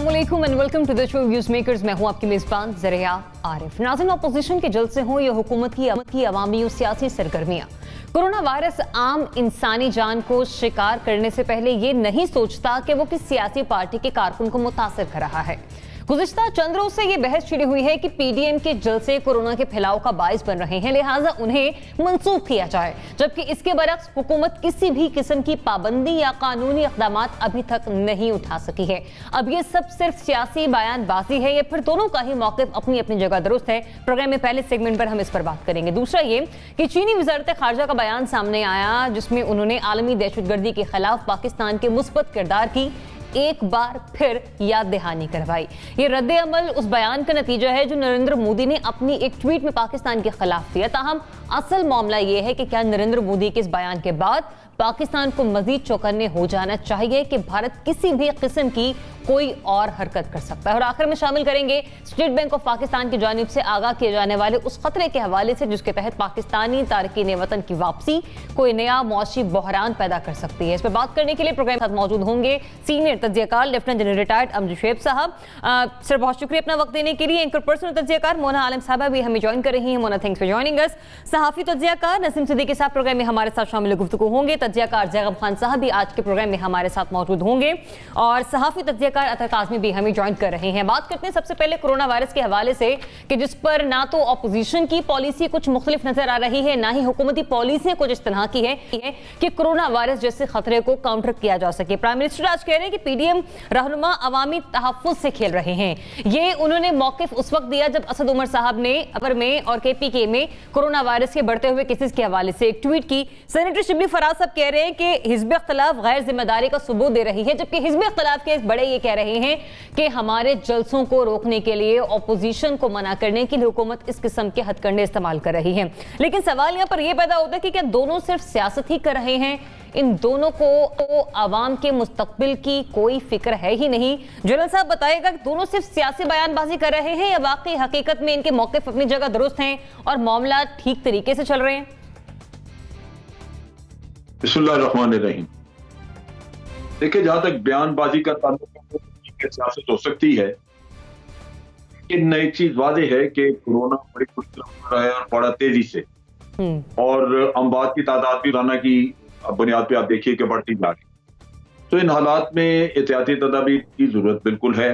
अस्सलामुअलैकुम and welcome to the show Views Makers. मैं हूं आपकी मेजबान ज़रिया आरिफ। नाज़रीन, अपोजिशन के जलसे हों या हुकूमत की अवामी और सियासी सरगर्मियां, कोरोना वायरस आम इंसानी जान को शिकार करने से पहले ये नहीं सोचता कि वो किस सियासी पार्टी के कारकुन को मुतासिर कर रहा है। गुज़िश्ता चंद रोज से ये बहस छिड़ी हुई है कि पीडीएम के जलसे कोरोना के फैलाव का बाइस बन रहे हैं, लिहाजा उन्हें मंसूख किया जाए, जबकि इसके बरक्स हुकूमत किसी भी किस्म की पाबंदी या कानूनी इक़दाम अभी तक नहीं उठा सकी है। अब ये सब सिर्फ सियासी बयानबाजी है या फिर दोनों का ही मौक़िफ़ अपनी अपनी जगह दुरुस्त है? प्रोग्राम में पहले सेगमेंट पर हम इस पर बात करेंगे। दूसरा ये कि चीनी वज़ारत ख़ारजा का बयान सामने आया, जिसमें उन्होंने आलमी दहशतगर्दी के खिलाफ पाकिस्तान के मुस्बत किरदार की एक बार फिर याद दहानी करवाई। ये रद्द अमल उस बयान का नतीजा है जो नरेंद्र मोदी ने अपनी एक ट्वीट में पाकिस्तान के खिलाफ दिया। ताहम असल मामला ये है कि क्या नरेंद्र मोदी के इस बयान के बाद पाकिस्तान को मजीद चौकन्ने हो जाना चाहिए कि भारत किसी भी किस्म की कोई और हरकत कर सकता है। और आखिर में शामिल करेंगे स्टेट बैंक ऑफ पाकिस्तान की जानिब से आगाह किए जाने वाले उस खतरे के हवाले से जिसके तहत पाकिस्तानी तारकीन वतन की वापसी कोई नया मुआशी बहरान पैदा कर सकती है। इस पर बात करने के लिए प्रोग्राम के साथ मौजूद होंगे सीनियर तज्जियाकार lieutenant general retired Amjad Shoaib साहब। सर, बहुत शुक्रिया अपना वक्त देने के लिए। एंकर पर्सन तज्जियाकार मोना आलम साहबा भी हमें ज्वाइन कर रही हैं। Mona, thanks for joining us. सहाफ़ी तज्जियाकार नसीम सिद्दीकी साहब प्रोग्राम में हमारे साथ शामिल गुफ्तगू होंगे। तज्जियाकार जैगब खान साहब भी आज के प्रोग्राम में हमारे साथ मौजूद होंगे और सहाफ़ी तज्जियाकार अतर काज़मी भी हमें ज्वाइन कर रहे हैं। बात करते हैं सबसे पहले कोरोना वायरस के हवाले से कि जिस पर ना तो अपोजिशन की पॉलिसी कुछ मुख्तलिफ नजर आ रही है, ना ही हुकूमती पॉलिसियां कुछ इस तरह की है कि कोरोना वायरस जैसे खतरे को काउंटर किया जा सके। प्राइम मिनिस्टर आज कह रहे हैं कि पीडीएम रहनुमा अवामी तहफ़्फ़ुज़ से खेल रहे हैं। ये उन्होंने मौक़िफ़ उस वक्त दिया जब असद उमर साहब ने अबर में और केपीके में कोरोना वायरस के बढ़ते हुए केसेस के हवाले से एक ट्वीट की। सेनेटर शिबली फराज साहब कह रहे हैं कि हिज़्ब इख्तिलाफ गैर जिम्मेदारी का सबूत दे रही है, जबकि हिज़्ब इख्तिलाफ के बड़े ये कह रहे हैं कि हमारे जलसों को रोकने के लिए, ऑपोजिशन को मना करने के लिए हुकूमत इस किस्म के हथकंडे इस्तेमाल कर रही है। लेकिन सवाल यहाँ पर यह पैदा होता है कि क्या दोनों सिर्फ सियासत ही कर रहे हैं? इन दोनों को तो आवाम के मुस्तकबिल की कोई फिक्र है ही नहीं। जनरल साहब बताएगा कि दोनों सिर्फ सियासी बयानबाजी कर रहे हैं या वाकई हकीकत में इनके मौक़िफ़ अपनी जगह दुरुस्त हैं और मामला ठीक तरीके से चल रहे हैं? बिस्मिल्लाहिर्रहमानिर्रहीम। देखिए, जहां तक बयानबाजी का ताल्लुक है, सियासत हो सकती है, लेकिन एक चीज वाज़ेह है कि कोरोना बड़ी खुश रहा है और बड़ा तेजी से, और अमवात की तादाद भी रोजाना की बुनियाद पे आप देखिए कि बढ़ती जा रही। तो इन हालात में एहतियाती तदाबीर की जरूरत बिल्कुल है।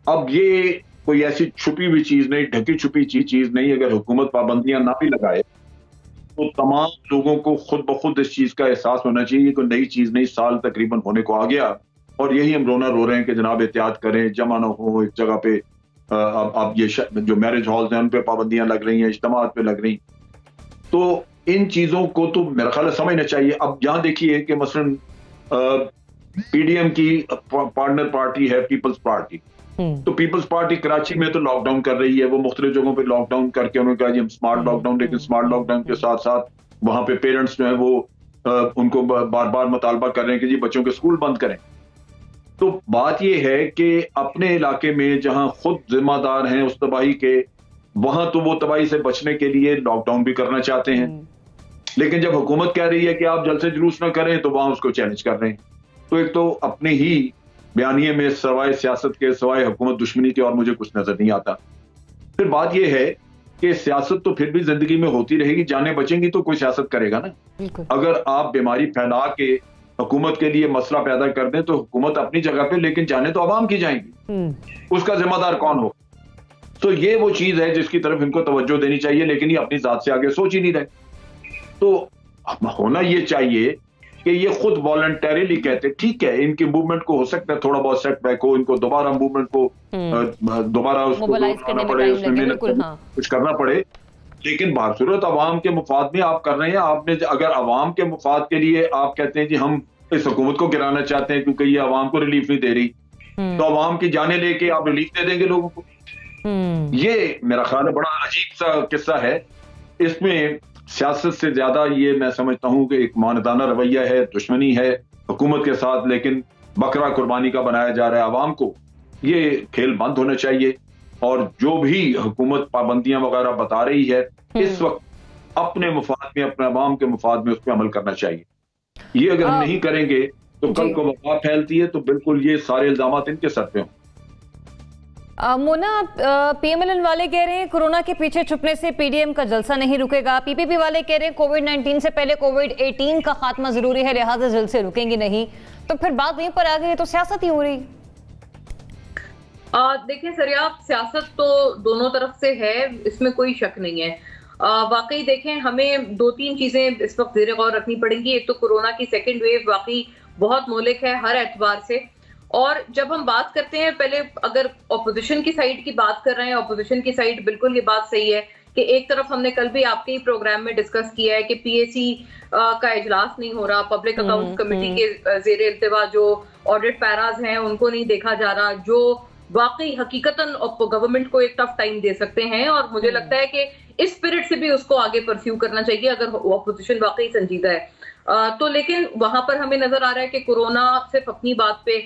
अब ये कोई ऐसी छुपी हुई चीज नहीं, ढकी छुपी चीज नहीं। अगर हुकूमत पाबंदियां ना भी लगाए तो तमाम लोगों को खुद ब खुद इस चीज का एहसास होना चाहिए। कोई नई चीज नहीं, साल तकरीबन होने को आ गया और यही हम रो रहे हैं कि जनाब एहतियात करें, जमा ना हो एक जगह पे। अब ये जो मैरिज हॉल्स हैं उन पे पाबंदियां लग रही हैं, इज्तिमात पे लग रही, तो इन चीजों को तो मेरा ख्याल समझना चाहिए। अब यहाँ देखिए कि मसलन पीडीएम की पार्टनर पार्टी है पीपल्स पार्टी, तो पीपल्स पार्टी कराची में तो लॉकडाउन कर रही है। वो मुख्तलिफ जगहों पे लॉकडाउन करके उन्होंने कहा जी हम स्मार्ट लॉकडाउन, लेकिन स्मार्ट लॉकडाउन के साथ साथ वहां पे पेरेंट्स जो है वो उनको बार बार मुतालबा कर रहे हैं कि जी बच्चों के स्कूल बंद करें। तो बात यह है कि अपने इलाके में जहां खुद जिम्मेदार हैं उस तबाही के, वहां तो वो तबाही से बचने के लिए लॉकडाउन भी करना चाहते हैं, लेकिन जब हुकूमत कह रही है कि आप जलसे जुलूस ना करें तो वहां उसको चैलेंज कर रहे हैं। तो एक तो अपने ही बयानिए में सवाए सियासत के, सवाए हुकूमत दुश्मनी के और मुझे कुछ नजर नहीं आता। फिर बात यह है कि सियासत तो फिर भी जिंदगी में होती रहेगी, जाने बचेंगी तो कोई सियासत करेगा ना। अगर आप बीमारी फैला के हुकूमत के लिए मसला पैदा कर दें तो हुकूमत अपनी जगह पे, लेकिन जाने तो आवाम की जाएंगी, उसका जिम्मेदार कौन हो? तो ये वो चीज है जिसकी तरफ इनको तवज्जो देनी चाहिए, लेकिन ये अपनी जात से आगे सोच ही नहीं रहे। तो होना ये चाहिए कि ये खुद वॉलंटरीली कहते ठीक है, इनकी मूवमेंट को हो सकता है थोड़ा बहुत सेटबैक हो, इनको दोबारा मूवमेंट को दोबारा उसको करना पड़े, उसमें मेहनत कुछ करना पड़े, लेकिन बासूरत अवाम के मुफाद में आप कर रहे हैं। आपने अगर अवाम के मुफाद के लिए आप कहते हैं कि हम इस हुकूमत को गिराना चाहते हैं क्योंकि ये अवाम को रिलीफ नहीं दे रही, तो अवाम की जाने लेके आप रिलीफ दे देंगे लोगों को? ये मेरा ख्याल है बड़ा अजीब सा किस्सा है। इसमें सियासत से ज्यादा ये मैं समझता हूं कि एक मानदाना रवैया है, दुश्मनी है हुकूमत के साथ, लेकिन बकरा कुर्बानी का बनाया जा रहा है अवाम को। ये खेल बंद होना चाहिए और जो भी हुकूमत पाबंदियां वगैरह बता रही है इस वक्त अपने मुफाद में, अपने अवाम के मुफाद में उस पर अमल करना चाहिए। ये अगर हम नहीं करेंगे तो कल को वबा फैलती है तो बिल्कुल ये सारे इल्जामात इनके सर पे हों। मोना, पीएमएलएन वाले कह रहे हैं कोरोना के पीछे छुपने से पीडीएम का जलसा नहीं रुकेगा। पीपीपी वाले कह रहे हैं कोविड-19 से पहले कोविड-18 का खात्मा जरूरी है, लिहाजा जलसे रुकेंगे नहीं। तो फिर बात वहीं पर आ गई, तो सियासत ही हो रही। देखिए सरिया, सियासत तो दोनों तरफ से है, इसमें कोई शक नहीं है। वाकई देखें, हमें दो तीन चीजें इस वक्त ज़ेरे गौर रखनी पड़ेंगी। एक तो कोरोना की सेकेंड वेव वाकई बहुत मोहलिक है हर एतबार से। और जब हम बात करते हैं, पहले अगर ऑपोजिशन की साइड की बात कर रहे हैं, ऑपोजिशन की साइड बिल्कुल ये बात सही है कि एक तरफ हमने कल भी आपके ही प्रोग्राम में डिस्कस किया है कि पीएसी का इजलास नहीं हो रहा, पब्लिक अकाउंट कमेटी के जेर इल्तिवा जो ऑडिट पैराज हैं उनको नहीं देखा जा रहा, जो वाकई हकीकतन गवर्नमेंट को एक टफ टाइम दे सकते हैं। और मुझे लगता है कि इस स्पिरिट से भी उसको आगे परस्यू करना चाहिए अगर ऑपोजिशन वाकई संजीदा है। तो लेकिन वहां पर हमें नजर आ रहा है कि कोरोना सिर्फ अपनी बात पे।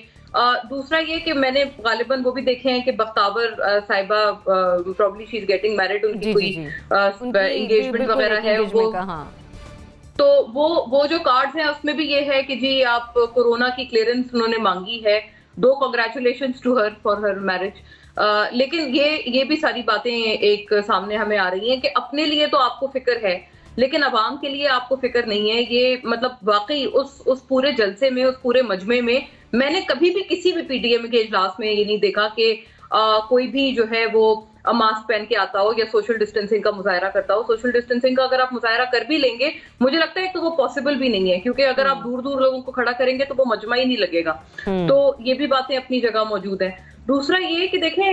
दूसरा ये कि मैंने गालिबन वो भी देखे हैं कि बख्तावर साहिबा probably she is getting married, उनकी कोई एंगेजमेंट वगैरह है वो। तो वो जो कार्ड्स हैं उसमें भी ये है कि जी आप कोरोना की क्लियरेंस उन्होंने मांगी है, दो congratulations to her for her marriage. लेकिन ये भी सारी बातें एक सामने हमें आ रही हैं कि अपने लिए तो आपको फिक्र है लेकिन अवाम के लिए आपको फिक्र नहीं है। ये मतलब वाकई उस पूरे जलसे में, उस पूरे मजमे में मैंने कभी भी किसी भी पीडीएम के इजलास में ये नहीं देखा कि कोई भी जो है वो मास्क पहन के आता हो या सोशल डिस्टेंसिंग का मुजाहरा करता हो। सोशल डिस्टेंसिंग का अगर आप मुजाहरा कर भी लेंगे, मुझे लगता है तो वो पॉसिबल भी नहीं है, क्योंकि अगर आप दूर दूर लोगों को खड़ा करेंगे तो वो मजमा ही नहीं लगेगा। तो ये भी बातें अपनी जगह मौजूद है। दूसरा ये कि देखें,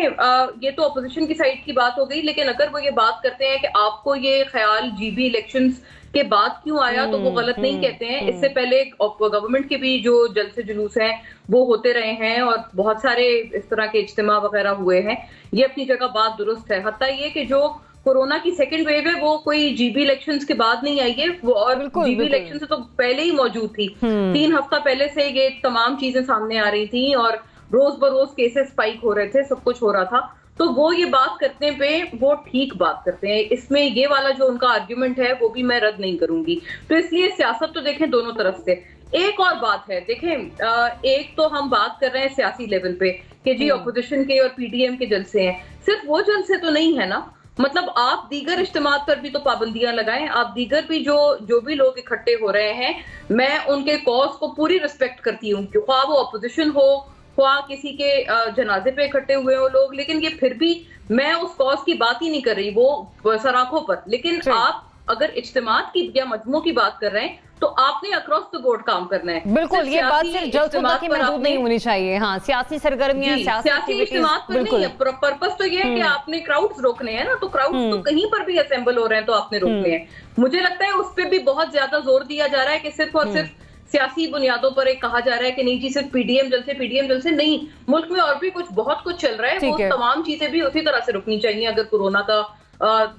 ये तो अपोजिशन की साइड की बात हो गई, लेकिन अगर वो ये बात करते हैं कि आपको ये ख्याल जीबी इलेक्शंस के बाद क्यों आया, तो वो गलत नहीं कहते हैं। इससे पहले गवर्नमेंट के भी जो जलसे जुलूस हैं वो होते रहे हैं और बहुत सारे इस तरह के इज्तिमा वगैरह हुए हैं। ये अपनी जगह बात दुरुस्त है। हत्ता ये कि जो कोरोना की सेकंड वेव है वो कोई जीबी इलेक्शंस के बाद नहीं आई है, वो और जीबी इलेक्शन से तो पहले ही मौजूद थी। 3 हफ्ता पहले से ये तमाम चीजें सामने आ रही थी और रोज बरोज केसेस स्पाइक हो रहे थे, सब कुछ हो रहा था। तो वो ये बात करने पे वो ठीक बात करते हैं। इसमें ये वाला जो उनका आर्ग्यूमेंट है वो भी मैं रद्द नहीं करूंगी। तो इसलिए सियासत तो देखें दोनों तरफ से। एक और बात है, देखें एक तो हम बात कर रहे हैं सियासी लेवल पे कि जी ऑपोजिशन के और पीडीएम के जलसे हैं, सिर्फ वो जलसे तो नहीं है ना। मतलब आप दीगर इज्तिमात पर भी तो पाबंदियां लगाएं, आप दीगर भी जो भी लोग इकट्ठे हो रहे हैं, मैं उनके कॉज को पूरी रिस्पेक्ट करती हूँ, ख्वाह वो अपोजिशन हो, ख्वाह किसी के जनाजे पे इकट्ठे हुए हो लोग, लेकिन ये फिर भी मैं उस कॉज की बात ही नहीं कर रही, वो सराखों पर। लेकिन आप अगर इज्तिमात की या मजमू की बात कर रहे हैं तो आपने अक्रॉस द बोर्ड काम करना है। बिल्कुल, ये बात सिर्फ जलसों की महदूद नहीं होनी चाहिए। हाँ, सियासी सरगर्मियां, सियासी इज्तिमात पर नहीं है। पर्पस तो ये है कि आपने क्राउड्स रोकने हैं ना, तो क्राउड्स तो कहीं पर भी असेंबल हो रहे हैं तो आपने रोकने हैं। मुझे लगता है उस पर भी बहुत ज्यादा जोर दिया जा रहा है कि सिर्फ और सिर्फ सियासी बुनियादों पर एक कहा जा रहा है कि नहीं जी सिर्फ पीडीएम जलसे नहीं, मुल्क में और भी बहुत कुछ चल रहा है। वो तमाम चीजें भी उसी तरह से रुकनी चाहिए अगर कोरोना का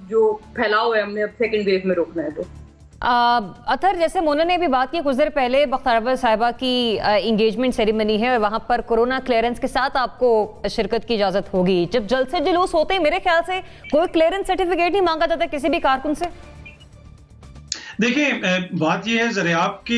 जो फैलाव है हमने अब सेकंड वेव में रोकना है तो। अतर, जैसे मोना ने भी बात की, कुछ देर पहले बख्तावर साहिबा की इंगेजमेंट सेरेमनी है और वहां पर कोरोना क्लियरेंस के साथ आपको शिरकत की इजाजत होगी। जब जलसे जुलूस होते हैं मेरे ख्याल से कोई क्लियरेंस सर्टिफिकेट नहीं मांगा जाता किसी भी कारकुन से। देखिए, बात यह है ज़रा आपके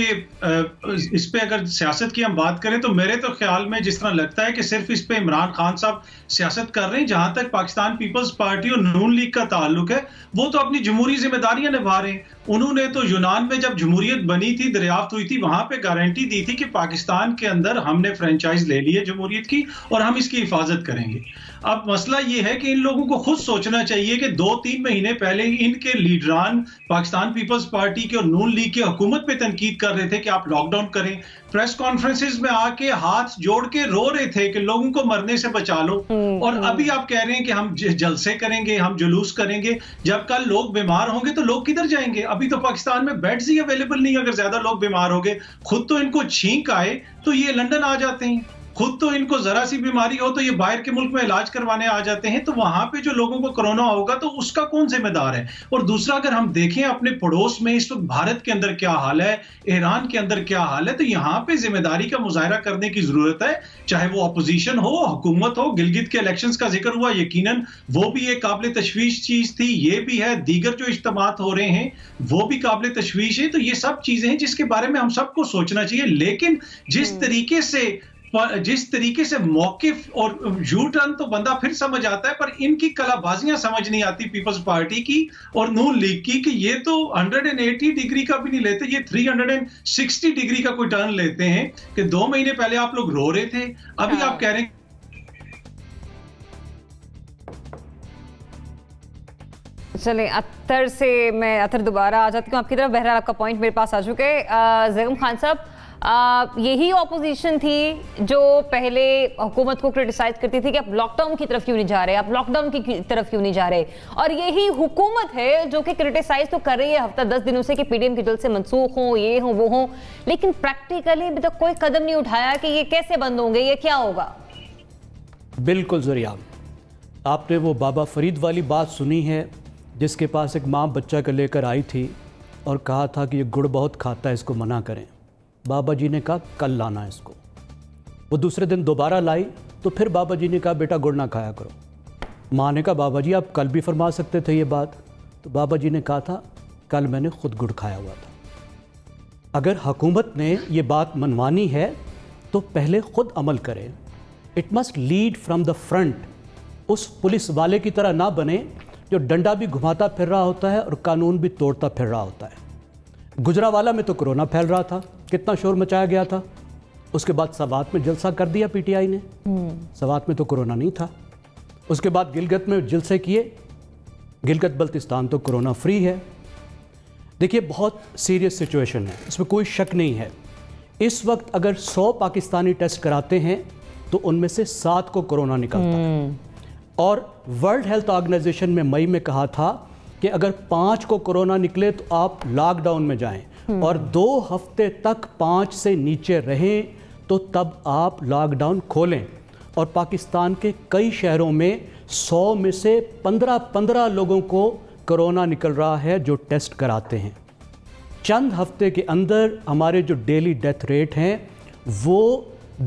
इस पे अगर सियासत की हम बात करें तो मेरे तो ख्याल में जिस तरह लगता है कि सिर्फ इस पे इमरान खान साहब सियासत कर रहे हैं। जहां तक पाकिस्तान पीपल्स पार्टी और नून लीग का ताल्लुक है, वो तो अपनी जमहूरी जिम्मेदारियां निभा रहे हैं। उन्होंने तो यूनान में जब जमहूरियत बनी थी, दरियाफ्त हुई थी, वहां पे गारंटी दी थी कि पाकिस्तान के अंदर हमने फ्रेंचाइज ले ली है जमहूरियत की और हम इसकी हिफाजत करेंगे। अब मसला ये है कि इन लोगों को खुद सोचना चाहिए कि 2-3 महीने पहले इनके लीडरान पाकिस्तान पीपल्स पार्टी के और नून लीग की हुकूमत पे तनकीद कर रहे थे कि आप लॉकडाउन करें। प्रेस कॉन्फ्रेंसेस में आके हाथ जोड़ के रो रहे थे कि लोगों को मरने से बचा लो, और अभी आप कह रहे हैं कि हम जलसे करेंगे, हम जुलूस करेंगे। जब कल लोग बीमार होंगे तो लोग किधर जाएंगे? अभी तो पाकिस्तान में बेड्स ही अवेलेबल नहीं। अगर ज्यादा लोग बीमार हो गए, खुद तो इनको छींक आए तो ये लंदन आ जाते हैं, खुद तो इनको जरा सी बीमारी हो तो ये बाहर के मुल्क में इलाज करवाने आ जाते हैं। तो वहां पे जो लोगों को कोरोना होगा तो उसका कौन जिम्मेदार है? और दूसरा, अगर हम देखें अपने पड़ोस में इस वक्त भारत के अंदर क्या हाल है, ईरान के अंदर क्या हाल है, तो यहाँ पे जिम्मेदारी का मुजाहरा करने की जरूरत है, चाहे वो अपोजिशन हो, हुकूमत हो। गिलगित के इलेक्शंस का जिक्र हुआ, यकीनन वो भी एक काबिल तशवीश चीज थी। ये भी है, दीगर जो इज्तिमात हो रहे हैं वो भी काबिल तशवीश है। तो ये सब चीजें हैं जिसके बारे में हम सबको सोचना चाहिए। लेकिन जिस तरीके से जिस तरीके से मौकिफ और यू टर्न तो बंदा फिर समझ आता है, पर इनकी कलाबाजियां समझ नहीं आती पीपल्स पार्टी की और नून लीग की, कि ये तो 180 डिग्री का भी नहीं लेते, ये 360 डिग्री का कोई टर्न लेते हैं कि 2 महीने पहले आप लोग रो रहे थे, अभी आप कह रहे हैं। चलें, अत्तर से मैं अत्तर दोबारा आ जाती हूँ आपकी तरफ। बहरहाल आपका पॉइंट मेरे पास आ चुके हैं। ज़ैगम खान साहब, यही ऑपोजिशन थी जो पहले हुकूमत को क्रिटिसाइज करती थी कि आप लॉकडाउन की तरफ क्यों नहीं जा रहे, आप लॉकडाउन की तरफ क्यों नहीं जा रहे, और यही हुकूमत है जो कि क्रिटिसाइज तो कर रही है हफ्ता 10 दिनों से कि पीडीएम के जलसे मनसूख हों, ये हों वो हों, लेकिन प्रैक्टिकली अभी तक कोई कदम नहीं उठाया कि ये कैसे बंद होंगे, ये क्या होगा। बिल्कुल ज़रिया, आपने वो बाबा फरीद वाली बात सुनी है जिसके पास एक माँ बच्चा को लेकर आई थी और कहा था कि ये गुड़ बहुत खाता है, इसको मना करें। बाबा जी ने कहा कल लाना है इसको। वो दूसरे दिन दोबारा लाई तो फिर बाबा जी ने कहा बेटा गुड़ ना खाया करो। माँ ने कहा बाबा जी आप कल भी फरमा सकते थे ये बात, तो बाबा जी ने कहा था कल मैंने खुद गुड़ खाया हुआ था। अगर हुकूमत ने ये बात मनवानी है तो पहले खुद अमल करें। It must lead from the front. उस पुलिस वाले की तरह ना बने जो डंडा भी घुमाता फिर रहा होता है और कानून भी तोड़ता फिर रहा होता है। गुजरावाला में तो कोरोना फैल रहा था, कितना शोर मचाया गया था, उसके बाद सवात में जलसा कर दिया पीटीआई ने। सवात में तो कोरोना नहीं था। उसके बाद गिलगित में जलसे किए, गिलगित बल्तिस्तान तो कोरोना फ्री है। देखिए बहुत सीरियस सिचुएशन है, इसमें कोई शक नहीं है। इस वक्त अगर 100 पाकिस्तानी टेस्ट कराते हैं तो उनमें से 7 को कोरोना निकलता है। और वर्ल्ड हेल्थ ऑर्गेनाइजेशन में मई में कहा था कि अगर 5 को कोरोना निकले तो आप लॉकडाउन में जाएं और 2 हफ्ते तक 5 से नीचे रहें तो तब आप लॉकडाउन खोलें। और पाकिस्तान के कई शहरों में 100 में से 15 लोगों को कोरोना निकल रहा है जो टेस्ट कराते हैं। चंद हफ्ते के अंदर हमारे जो डेली डेथ रेट हैं वो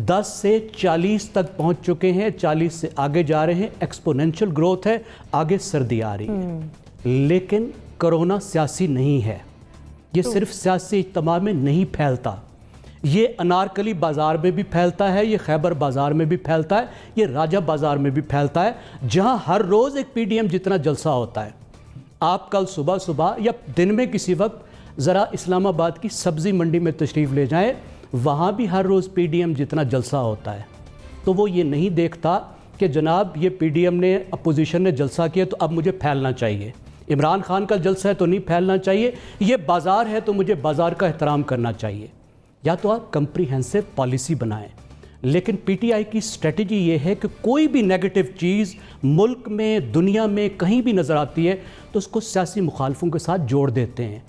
10 से 40 तक पहुंच चुके हैं, 40 से आगे जा रहे हैं। एक्सपोनेंशियल ग्रोथ है, आगे सर्दी आ रही है। लेकिन कोरोना सियासी नहीं है, ये सिर्फ सियासी इज्तिमा में नहीं फैलता, ये अनारकली बाज़ार में भी फैलता है, ये खैबर बाज़ार में भी फैलता है, ये राजा बाज़ार में भी फैलता है, जहां हर रोज़ एक पीडीएम जितना जलसा होता है। आप कल सुबह सुबह या दिन में किसी वक्त ज़रा इस्लामाबाद की सब्ज़ी मंडी में तशरीफ़ ले जाएं, वहाँ भी हर रोज़ पीडीएम जितना जलसा होता है। तो वो ये नहीं देखता कि जनाब ये पीडीएम ने, अपोजिशन ने जलसा किया तो अब मुझे फैलना चाहिए, इमरान खान का जलसा है तो नहीं फैलना चाहिए, ये बाज़ार है तो मुझे बाज़ार का एहतराम करना चाहिए। या तो आप कंप्रीहेंसिव पॉलिसी बनाएं। लेकिन पीटीआई की स्ट्रेटजी ये है कि कोई भी नेगेटिव चीज़ मुल्क में, दुनिया में कहीं भी नज़र आती है तो उसको सियासी मुखालफों के साथ जोड़ देते हैं।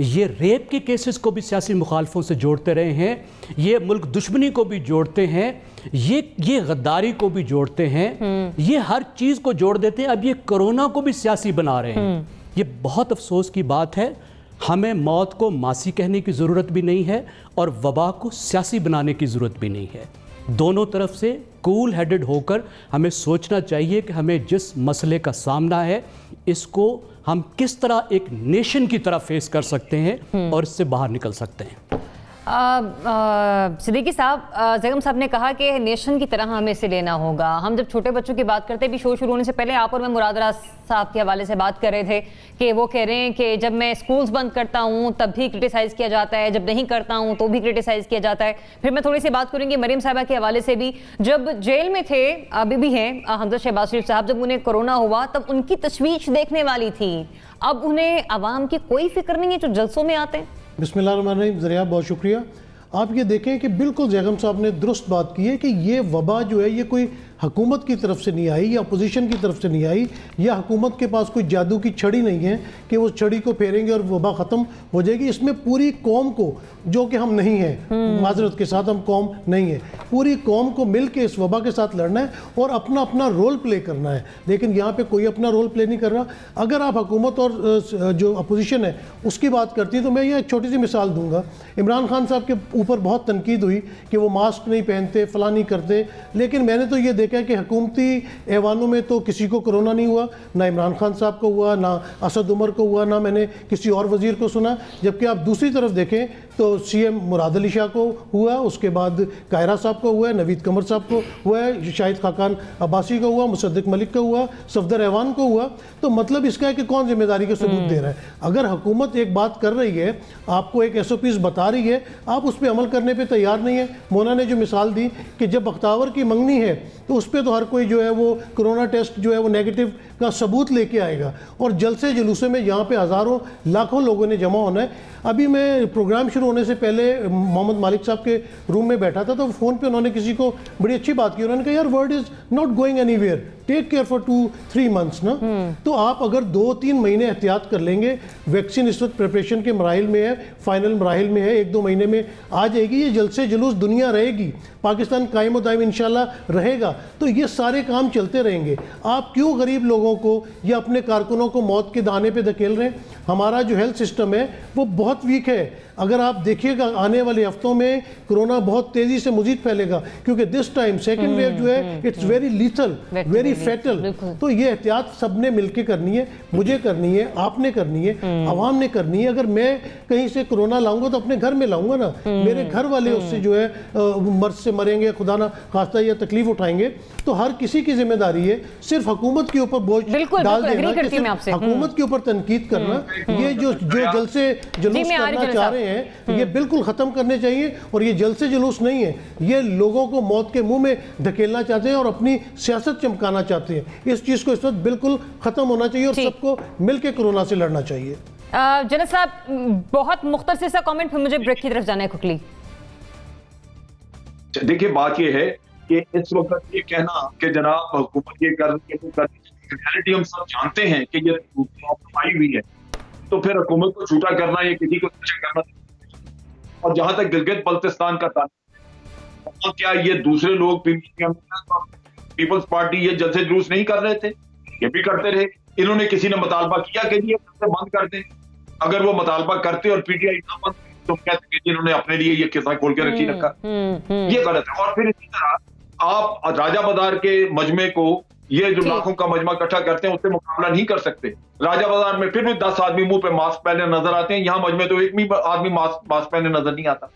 ये रेप के केसेस को भी सियासी मुखालफों से जोड़ते रहे हैं, ये मुल्क दुश्मनी को भी जोड़ते हैं, ये गद्दारी को भी जोड़ते हैं, ये हर चीज़ को जोड़ देते हैं। अब ये कोरोना को भी सियासी बना रहे हैं। ये बहुत अफसोस की बात है। हमें मौत को मासी कहने की ज़रूरत भी नहीं है और वबा को सियासी बनाने की ज़रूरत भी नहीं है। दोनों तरफ से कूल हेडेड होकर हमें सोचना चाहिए कि हमें जिस मसले का सामना है इसको हम किस तरह एक नेशन की तरह फेस कर सकते हैं और इससे बाहर निकल सकते हैं। सिद्दीकी साहब, ज़ैगम साहब ने कहा कि नेशन की तरह हमें इसे लेना होगा। हम जब छोटे बच्चों की बात करते हैं, भी शो शुरू होने से पहले आप और मैं मुराद राज साहब के हवाले से बात कर रहे थे कि वो कह रहे हैं कि जब मैं स्कूल्स बंद करता हूँ तब भी क्रिटिसाइज़ किया जाता है, जब नहीं करता हूँ तो भी क्रिटिसाइज़ किया जाता है। फिर मैं थोड़ी सी बात करूँगी मरीम साहबा के हवाले से भी। जब जेल में थे, अभी भी हैं हमजा शहबाज शरीफ साहब, जब उन्हें कोरोना हुआ तब उनकी तशवीश देखने वाली थी, अब उन्हें आवाम की कोई फिक्र नहीं है जो जलसों में आते हैं। बिस्मिल्लाहिर्रहमानिर्रहीम। ज़रिया, बहुत शुक्रिया। आप ये देखें कि बिल्कुल ज़ैगम साहब ने दुरुस्त बात की है कि ये वबा जो है ये कोई हुकूमत की तरफ से नहीं आई या अपोजिशन की तरफ से नहीं आई, या हुकूमत के पास कोई जादू की छड़ी नहीं है कि वो छड़ी को फेरेंगे और वबा ख़त्म हो जाएगी। इसमें पूरी कौम को, जो कि हम नहीं हैं, माजरत के साथ हम कौम नहीं है, पूरी कौम को मिल के इस वबा के साथ लड़ना है और अपना अपना रोल प्ले करना है। लेकिन यहाँ पर कोई अपना रोल प्ले नहीं कर रहा। अगर आप हुकूमत और जो अपोजिशन है उसकी बात करती है तो मैं यहाँ एक छोटी सी मिसाल दूँगा। इमरान खान साहब के ऊपर बहुत तनकीद हुई कि वो मास्क नहीं पहनते, फला नहीं करते, लेकिन मैंने तो ये देखा कि हुकूमती ऐवानों में तो किसी को कोरोना नहीं हुआ, ना इमरान खान साहब को हुआ, ना असद उमर को हुआ, ना मैंने किसी और वजीर को सुना। जबकि आप दूसरी तरफ देखें तो सीएम मुराद अली शाह को हुआ, उसके बाद कायरा साहब को हुआ है, नवीद कमर साहब को हुआ है, शाहिद खाकान अब्बासी को हुआ, मुसद्दिक मलिक को हुआ, सफदर रहमान को हुआ। तो मतलब इसका है कि कौन जिम्मेदारी का सबूत दे रहा है। अगर हुकूमत एक बात कर रही है, आपको एक SOPs बता रही है, आप उस पर अमल करने पे तैयार नहीं है। मोना ने जो मिसाल दी कि जब बख्तावर की मंगनी है तो उस पर तो हर कोई जो है वो कोरोना टेस्ट जो है वो नेगेटिव का सबूत लेके आएगा, और जलसे जुलूसे में यहाँ पे हज़ारों लाखों लोगों ने जमा होना है। अभी मैं प्रोग्राम शुरू होने से पहले मोहम्मद मालिक साहब के रूम में बैठा था, तो फ़ोन पे उन्होंने किसी को बड़ी अच्छी बात की। उन्होंने कहा यार world is not going anywhere, take care for 2-3 months ना। तो आप अगर 2-3 महीने एहतियात कर लेंगे, वैक्सीन इस वक्त प्रिपरेशन के मराहिल में है, फाइनल मराहिल में है, 1-2 महीने में आ जाएगी। ये जलसे जुलूस दुनिया रहेगी, पाकिस्तान कायम दायम इंशाल्लाह रहेगा, तो ये सारे काम चलते रहेंगे। आप क्यों गरीब लोगों को या अपने कारकुनों को मौत के दाने पे धकेल रहे हैं? हमारा जो हेल्थ सिस्टम है वो बहुत वीक है। अगर आप देखिएगा आने वाले हफ्तों में कोरोना बहुत तेज़ी से मज़ीद फैलेगा, क्योंकि दिस टाइम सेकेंड वेव जो है it's very lethal, very fatal. तो ये एहतियात सबने मिलकर करनी है, मुझे करनी है, आपने करनी है, आवाम ने करनी है। अगर मैं कहीं से कोरोना लाऊंगा तो अपने घर में लाऊंगा ना, मेरे घर वाले उससे जो है मर्ज से मरेंगे, खुदा ना खास्ता, या तकलीफ उठाएंगे। तो हर किसी की जिम्मेदारी है सिर्फ हुकूमत के ऊपर बोझ डाल देना, हुकूमत के ऊपर तनकीद करना। ये जो जलसे जुलूस करना चाह रहे हैं ये बिल्कुल खत्म करने चाहिए, और ये जलसे जुलूस नहीं है, ये लोगों को मौत के मुंह में धकेलना चाहते हैं और अपनी सियासत चमकाना चाहते हैं। इस चीज को इस वक्त बिल्कुल खत्म होना चाहिए और सबको मिलकर कोरोना से लड़ना चाहिए। जनरल साहब बहुत मुख्तसर सा कमेंट, फिर मुझे ब्रेक की तरफ जाना है क्विकली। देखिए बात ये है कि इस वक्त ये कहना कि जनाब हुकूमत ये कर रही है, रियलिटी हम सब जानते हैं कि ये आई हुई है, तो फिर हुकूमत को झूठा करना, ये किसी को सच्चा करना। और जहां तक गिलगित बल्तिस्तान का था, तो क्या ये दूसरे लोग पीपल्स पार्टी ये जलसे जुलूस नहीं कर रहे थे? ये भी करते रहे। इन्होंने किसी ने मुतालबा किया कि ये बंद कर दें? अगर वो मुतालबा करते और PTI ना बंद, तो कहते कि इन्होंने अपने लिए ये किस्सा खोल के रखी रखा, ये गलत है। और फिर इसी तरह आप राजा बाजार के मजमे को, ये जो लाखों का मजमा इकट्ठा करते हैं, उससे मुकाबला नहीं कर सकते। राजा बाजार में फिर भी 10 आदमी मुंह पे मास्क पहने नजर आते हैं, यहाँ मजमे तो एक भी आदमी मास्क पहने नजर नहीं आता।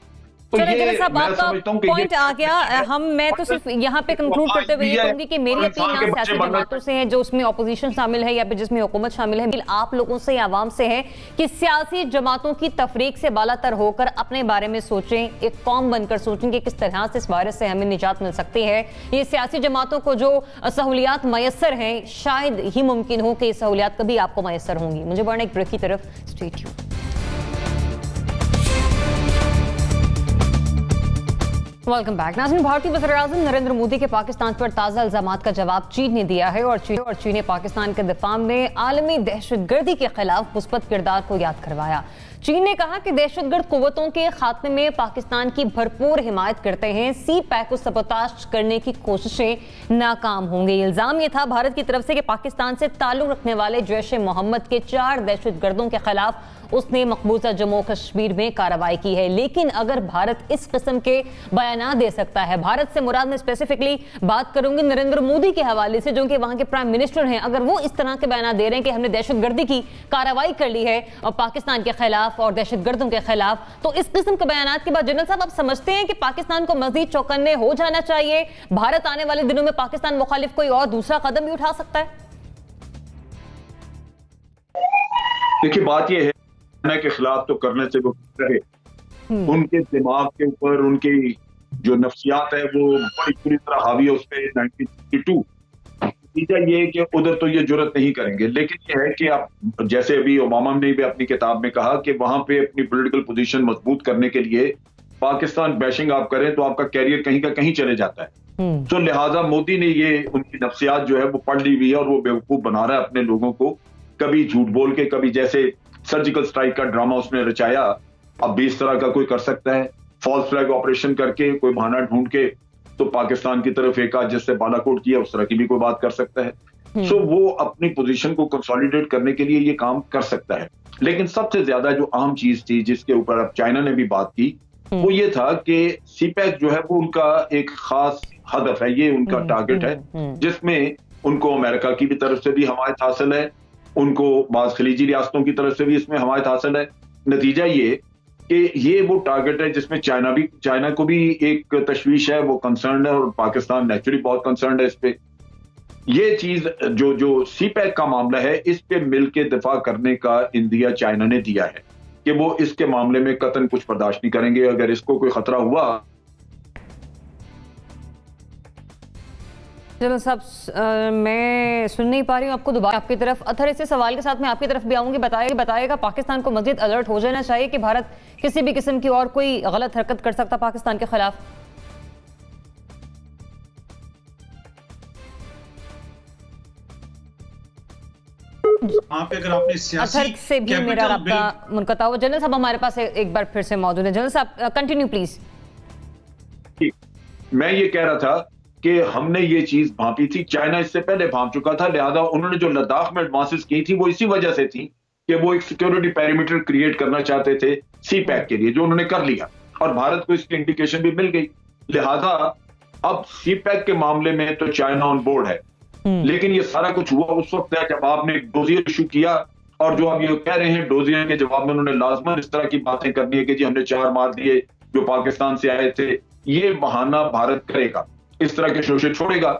तो चलो साहब, आपका पॉइंट आ गया। मैं तो सिर्फ यहाँ पे कंक्लूड करते हुए ये कहूंगी कि मेरी अपील यहाँ सियासी जमातों से है, जो उसमें ऑपोजिशन शामिल है या फिर जिसमें हुकूमत शामिल है, आप लोगों से, आवाम से है कि सियासी जमातों की तफरीक से बालातर होकर अपने बारे में सोचें, एक कौम बनकर सोचें कि किस तरह से इस वायरस से हमें निजात मिल सकती है। ये सियासी जमातों को जो सहूलियात मैसर हैं, शायद ही मुमकिन हो कि ये सहूलियात कभी आपको मैसर होंगी। मुझे बढ़ना एक ब्रेक की तरफ, स्टे ट्यून्ड। Welcome back. नाज़रीन, भारतीय वज़ीर-ए-आज़म नरेंद्र मोदी के पाकिस्तान पर ताज़ा इल्ज़ामात का जवाब चीन ने दिया है, और चीन ने पाकिस्तान के दिफा में आलमी दहशतगर्दी के खिलाफ मुस्बत किरदार को याद करवाया। चीन ने कहा कि दहशतगर्द कुव्वतों के खात्मे में पाकिस्तान की भरपूर हिमायत करते हैं, CPAC को सबोताज करने की कोशिशें नाकाम होंगी। इल्जाम यह था भारत की तरफ से कि पाकिस्तान से ताल्लुक रखने वाले जैश-ए-मोहम्मद के 4 दहशतगर्दों के खिलाफ उसने मकबूजा जम्मू कश्मीर में कार्रवाई की है। लेकिन अगर भारत इस किस्म के बयान दे सकता है, भारत से मुराद मैं स्पेसिफिकली बात करूंगी नरेंद्र मोदी के हवाले से, जो कि वहां के प्राइम मिनिस्टर हैं, अगर वो इस तरह के बयान दे रहे हैं कि हमने दहशतगर्दी की कार्रवाई कर ली है और पाकिस्तान के खिलाफ और दहशतगर्दों के खिलाफ, तो इस किस्म के बयान के बाद जनरल साहब आप समझते हैं कि पाकिस्तान को मजीद चौकन्ने हो जाना चाहिए? भारत आने वाले दिनों में पाकिस्तान मुखालिफ कोई और दूसरा कदम भी उठा सकता है? देखिए बात यह है के खिलाफ तो करने से वो रहे, उनके दिमाग के ऊपर उनकी जो नफ्सियात है वो बड़ी पूरी तरह हावी है उस पर 1962। नतीजा ये है कि उधर तो ये जुर्रत नहीं करेंगे। लेकिन ये है कि आप जैसे अभी ओबामा ने भी अपनी किताब में कहा कि वहां पे अपनी पॉलिटिकल पोजीशन मजबूत करने के लिए पाकिस्तान बैशिंग आप करें तो आपका कैरियर कहीं का कहीं चले जाता है। तो लिहाजा मोदी ने ये उनकी नफ्सियात जो है वो पढ़ ली हुई है और वो बेवकूफ बना रहा है अपने लोगों को, कभी झूठ बोल के, कभी जैसे सर्जिकल स्ट्राइक का ड्रामा उसने रचाया, अब भी इस तरह का कोई कर सकता है, फॉल्स फ्लैग ऑपरेशन करके कोई बहाना ढूंढ के तो पाकिस्तान की तरफ एक आध जिससे बालाकोट किया उस तरह की भी कोई बात कर सकता है। सो वो अपनी पोजीशन को कंसोलिडेट करने के लिए ये काम कर सकता है। लेकिन सबसे ज्यादा जो अहम चीज थी जिसके ऊपर अब चाइना ने भी बात की, वो ये था कि CPAC जो है वो उनका एक खास हदफ है, ये उनका टारगेट है जिसमें उनको अमेरिका की भी तरफ से भी हमायत हासिल है, उनको बाज़ खलीजी रियासतों की तरफ से भी इसमें हमायत हासिल है। नतीजा ये कि ये वो टारगेट है जिसमें चाइना को भी एक तशवीश है, वो कंसर्न है, और पाकिस्तान नेचुरली बहुत कंसर्न है इस पे। ये चीज जो सीपैक का मामला है, इस पे मिलके दिफा करने का इंडिया चाइना ने दिया है कि वो इसके मामले में कतन कुछ बर्दाश्त नहीं करेंगे। अगर इसको कोई खतरा हुआ। चलो साहब, मैं सुन नहीं पा रही हूँ आपको, दोबारा आपकी तरफ। अथर, इसी सवाल के साथ मैं आपकी तरफ भी आऊंगी। बताएगा पाकिस्तान को मजीद अलर्ट हो जाना चाहिए कि भारत किसी भी किस्म की और कोई गलत हरकत कर सकता पाकिस्तान के खिलाफ? पे अगर आपने अथर से भी मेरा राब्ता मुनक़ता हुआ। जनरल साहब हमारे पास एक बार फिर से मौजूद है। जनरल साहब कंटिन्यू प्लीज। मैं ये कह रहा था कि हमने ये चीज भांपी थी, चाइना इससे पहले भांप चुका था, लिहाजा उन्होंने जो लद्दाख में एडवांसेस की थी वो इसी वजह से थी कि वो एक सिक्योरिटी पैरामीटर क्रिएट करना चाहते थे सीपैक के लिए, जो उन्होंने कर लिया और भारत को इसकी इंडिकेशन भी मिल गई। लिहाजा अब सीपैक के मामले में तो चाइना ऑन बोर्ड है, लेकिन ये सारा कुछ हुआ उस वक्त है जब आपने एक डोजियर इशू किया, और जो आप ये कह रहे हैं डोजियर के जवाब में उन्होंने लाजमन इस तरह की बातें करनी है कि जी हमने 4 मार दिए जो पाकिस्तान से आए थे। ये बहाना भारत करेगा, इस तरह के शोषे छोड़ेगा,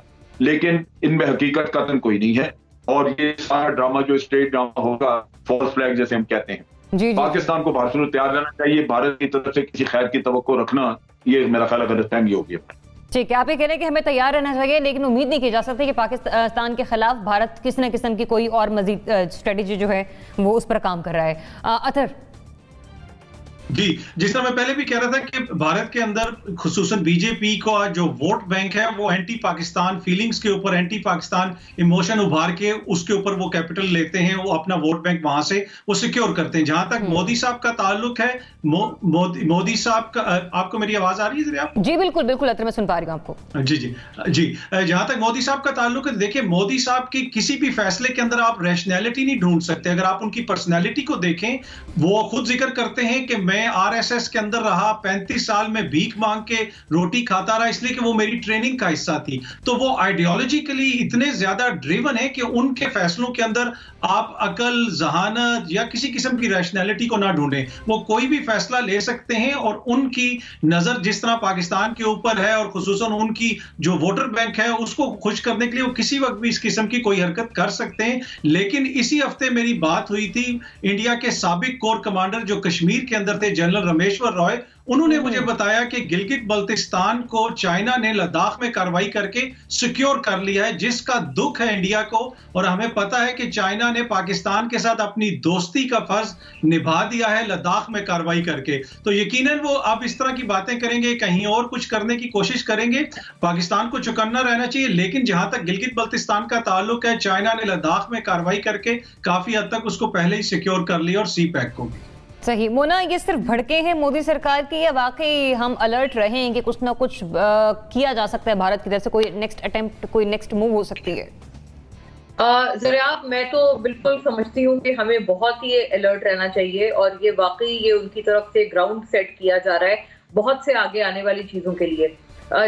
लेकिन इनमें हकीकत कतन कोई नहीं है। और ये सारा ड्रामा जो स्टेट ड्रामा होगा, फॉल्स फ्लैग जैसे हम कहते हैं, जी। पाकिस्तान को भारत से तैयार रहना चाहिए। भारत की तरफ से किसी खैर की तवक्को रखना, ये मेरा ख्याल गलतफहमी होगी। ठीक है, आप ये कह रहे हैं कि हमें तैयार रहना चाहिए, लेकिन उम्मीद नहीं की जा सकती कि पाकिस्तान के खिलाफ भारत किसी न किस्म की कोई और मजीद स्ट्रेटेजी जो है वो उस पर काम कर रहा है। अथर जी, जिस तरह मैं पहले भी कह रहा था कि भारत के अंदर खुसूसन बीजेपी का जो वोट बैंक है वो एंटी पाकिस्तान फीलिंग्स के ऊपर, एंटी पाकिस्तान इमोशन उभार के उसके ऊपर वो कैपिटल लेते हैं, वो अपना वोट बैंक वहां से वो सिक्योर करते हैं। जहां तक मोदी साहब का ताल्लुक है, मोदी साहब का, आपको मेरी आवाज आ रही है? आप जी बिल्कुल बिल्कुल अतर, मैं सुन पा रही हूँ आपको। जी जी जी, जहां तक मोदी साहब का ताल्लुक है, देखिए मोदी साहब की किसी भी फैसले के अंदर आप रैशनैलिटी नहीं ढूंढ सकते। अगर आप उनकी पर्सनैलिटी को देखें, वो खुद जिक्र करते हैं कि मैं आरएसएस के अंदर रहा, 35 साल में भीख मांग के रोटी खाता रहा, इसलिए कि वो मेरी ट्रेनिंग का हिस्सा थी। तो वो आइडियोलॉजिकली इतने ज्यादा ड्रिवन है कि उनके फैसलों के अंदर आप अकल, जहानत या किसी किस्म की रैशनैलिटी को ना ढूंढें। वो कोई भी फैसला ले सकते हैं और उनकी नजर जिस तरह पाकिस्तान के ऊपर है और खुसूसन उनकी जो वोटर बैंक है उसको खुश करने के लिए वो किसी वक्त भी इस किस्म की कोई हरकत कर सकते हैं। लेकिन इसी हफ्ते मेरी बात हुई थी इंडिया के साबिक कोर कमांडर जो कश्मीर के अंदर थे, जनरल रमेश्वर रॉय, उन्होंने मुझे बताया कि गिलगित बल्तिस्तान को चाइना ने लद्दाख में कार्रवाई करके सिक्योर कर लिया है, जिसका दुख है इंडिया को। और हमें पता है कि चाइना ने पाकिस्तान के साथ अपनी दोस्ती का फर्ज निभा दिया है लद्दाख में कार्रवाई करके। तो यकीनन वो अब इस तरह की बातें करेंगे, कहीं और कुछ करने की कोशिश करेंगे। पाकिस्तान को चौकन्ना रहना चाहिए। लेकिन जहां तक गिलगित बल्तिस्तान का ताल्लुक है, चाइना ने लद्दाख में कार्रवाई करके काफी हद तक उसको पहले ही सिक्योर कर लिया और सी पैक को भी। सही। मोना, ये सिर्फ भड़के हैं मोदी सरकार की या वाकई हम अलर्ट रहें कि कुछ ना कुछ किया जा सकता है भारत की तरफ से, कोई नेक्स्ट अटेम्प्ट, कोई नेक्स्ट मूव हो सकती है? जरा मैं तो बिल्कुल समझती हूँ कि हमें बहुत ही अलर्ट रहना चाहिए और ये वाकई ये उनकी तरफ से ग्राउंड सेट किया जा रहा है बहुत से आगे आने वाली चीजों के लिए।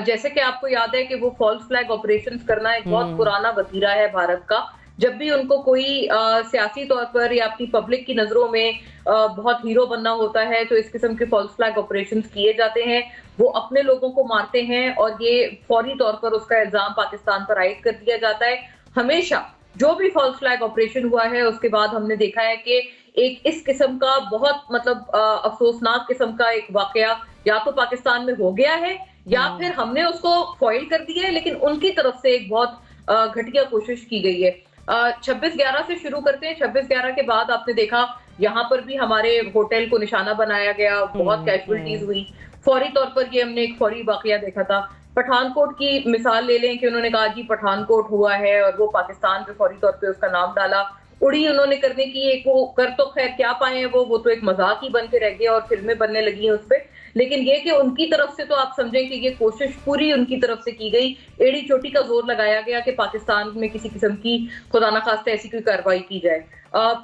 जैसे कि आपको याद है कि वो फॉल्स फ्लैग ऑपरेशंस करना एक बहुत पुराना वतीरा है भारत का। जब भी उनको कोई सियासी तौर पर या अपनी पब्लिक की नजरों में बहुत हीरो बनना होता है तो इस किस्म के फॉल्स फ्लैग ऑपरेशंस किए जाते हैं। वो अपने लोगों को मारते हैं और ये फौरी तौर पर उसका इल्जाम पाकिस्तान पर आयद कर दिया जाता है। हमेशा जो भी फॉल्स फ्लैग ऑपरेशन हुआ है उसके बाद हमने देखा है कि एक इस किस्म का बहुत अफसोसनाक किस्म का एक वाकया या तो पाकिस्तान में हो गया है या फिर हमने उसको फॉइल कर दिया है, लेकिन उनकी तरफ से एक बहुत घटिया कोशिश की गई है। 26/11 से शुरू करते हैं। 26/11 के बाद आपने देखा यहाँ पर भी हमारे होटल को निशाना बनाया गया, बहुत कैजुअलिटीज हुई। फौरी तौर पर ये हमने एक फौरी वाकया देखा था। पठानकोट की मिसाल ले लें कि उन्होंने कहा जी पठानकोट हुआ है और वो पाकिस्तान पे फौरी तौर पे उसका नाम डाला। उड़ी उन्होंने करने की एक वो कर तो खैर क्या पाए हैं वो तो एक मजाक ही बन के रह गया और फिल्में बनने लगी हैं उस पर। लेकिन ये कि उनकी तरफ से तो आप समझें कि ये कोशिश पूरी उनकी तरफ से की गई, एड़ी चोटी का जोर लगाया गया कि पाकिस्तान में किसी किस्म की खुदा ना खास्ता ऐसी कोई कार्रवाई की जाए।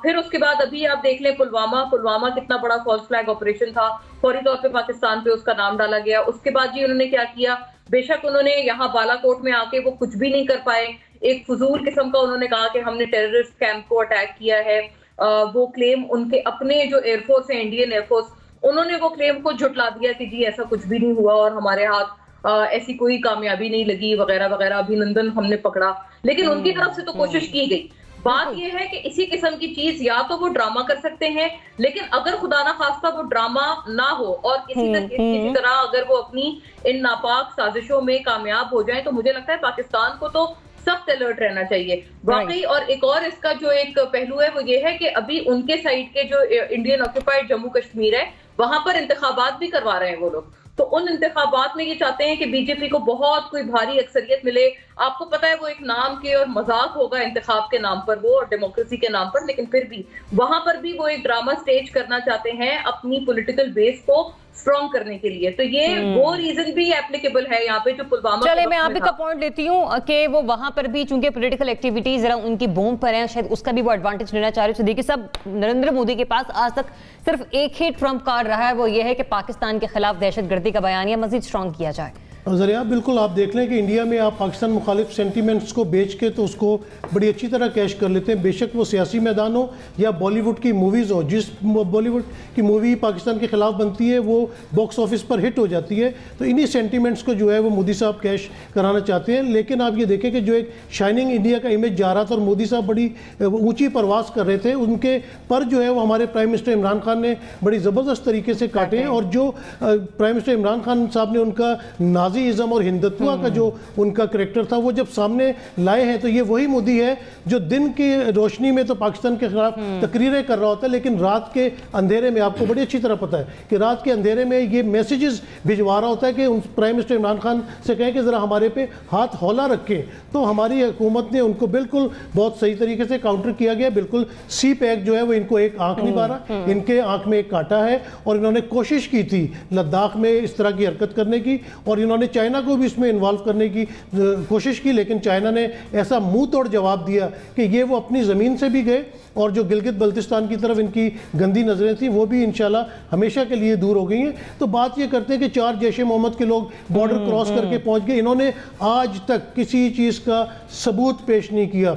फिर उसके बाद अभी आप देख लें पुलवामा कितना बड़ा फॉल्स फ्लैग ऑपरेशन था, फौरी तौर पे पाकिस्तान पे उसका नाम डाला गया। उसके बाद जी उन्होंने क्या किया, बेशक उन्होंने यहाँ बालाकोट में आके वो कुछ भी नहीं कर पाए, एक फजूल किस्म का उन्होंने कहा कि हमने टेररिस्ट कैंप को अटैक किया है। वो क्लेम उनके अपने जो एयरफोर्स है, इंडियन एयरफोर्स, उन्होंने वो क्लेम को झुटला दिया कि जी ऐसा कुछ भी नहीं हुआ और हमारे हाथ ऐसी कोई कामयाबी नहीं लगी वगैरह वगैरह, अभिनंदन हमने पकड़ा, लेकिन उनकी तरफ से तो कोशिश की गई। बात यह है कि इसी किस्म की चीज या तो वो ड्रामा कर सकते हैं, लेकिन अगर खुदा ना खास्ता वो ड्रामा ना हो और किसी तरह अगर वो अपनी इन नापाक साजिशों में कामयाब हो जाए, तो मुझे लगता है पाकिस्तान को तो सख्त अलर्ट रहना चाहिए वाकई। और एक और इसका जो एक पहलू है वो ये है कि अभी उनके साइड के जो इंडियन ऑक्यूपाइड जम्मू कश्मीर है वहां पर इंतखाबात भी करवा रहे हैं वो लोग। तो उन इंतखाबात में ये चाहते हैं कि बीजेपी को बहुत कोई भारी अक्सरियत मिले। आपको पता है वो एक नाम के और मजाक होगा इंतखाब के नाम पर वो और डेमोक्रेसी के नाम पर, लेकिन फिर भी वहां पर भी वो एक ड्रामा स्टेज करना चाहते हैं अपनी पॉलिटिकल बेस को स्ट्रॉन्ग करने के लिए। तो ये वो रीजन भी एप्लीकेबल है यहाँ पे जो पुलवामा। चले मैं आप ही का पॉइंट लेती हूँ कि वो वहां पर भी चूंकि पॉलिटिकल एक्टिविटीज जरा उनकी बूम पर है, शायद उसका भी वो एडवांटेज लेना चाह रहे हैं। देखिए सब नरेंद्र मोदी के पास आज तक सिर्फ एक ही ट्रम्प कार्ड रहा है, वो ये है कि पाकिस्तान के खिलाफ दहशतगर्दी का बयानिया मजीद स्ट्रॉन्ग किया जाए। ज़रिया बिल्कुल आप देख लें कि इंडिया में आप पाकिस्तान मुखालिफ सेंटीमेंट्स को बेच के तो उसको बड़ी अच्छी तरह कैश कर लेते हैं, बेशक वो सियासी मैदान हो या बॉलीवुड की मूवीज़ हो। जिस बॉलीवुड की मूवी पाकिस्तान के ख़िलाफ़ बनती है वो बॉक्स ऑफिस पर हिट हो जाती है। तो इन्हीं सेंटीमेंट्स को जो है वो मोदी साहब कैश कराना चाहते हैं। लेकिन आप ये देखें कि जो एक शाइनिंग इंडिया का इमेज जा रहा था और मोदी साहब बड़ी ऊँची परवास कर रहे थे, उनके पर जो है वो हमारे प्राइम मिनिस्टर इमरान खान ने बड़ी ज़बरदस्त तरीके से काटे हैं। और जो प्राइम मिनिस्टर इमरान खान साहब ने उनका नाजीइज़्म और हिंदुत्व का जो उनका करैक्टर था वो जब सामने लाए हैं, तो ये वही मोदी है जो दिन की रोशनी में तो पाकिस्तान के खिलाफ तकरीरें कर रहा होता है, लेकिन रात के अंधेरे में आपको बड़ी अच्छी तरह पता है कि रात के अंधेरे में ये मैसेजेस भिजवा रहा होता है कि प्राइम मिनिस्टर इमरान खान से कहें कि ज़रा हमारे पे हाथ हौला रखें। तो हमारी हुकूमत ने उनको बिल्कुल बहुत सही तरीके से काउंटर किया गया। बिल्कुल सी पैक जो है वो इनको एक आंख नहीं मारा, इनके आंख में एक कांटा है। और इन्होंने कोशिश की थी लद्दाख में इस तरह की हरकत करने की और इन्होंने चाइना को भी इसमें इन्वॉल्व करने की कोशिश की, लेकिन चाइना ने ऐसा मुंह तोड़ जवाब दिया कि ये वो अपनी ज़मीन से भी गए और जो गिलगित बल्तिस्तान की तरफ इनकी गंदी नज़रें थी वो भी इंशाल्लाह हमेशा के लिए दूर हो गई हैं। तो बात ये करते हैं कि 4 जैश-ए मोहम्मद के लोग बॉर्डर क्रॉस करके पहुंच गए, इन्होंने आज तक किसी चीज़ का सबूत पेश नहीं किया।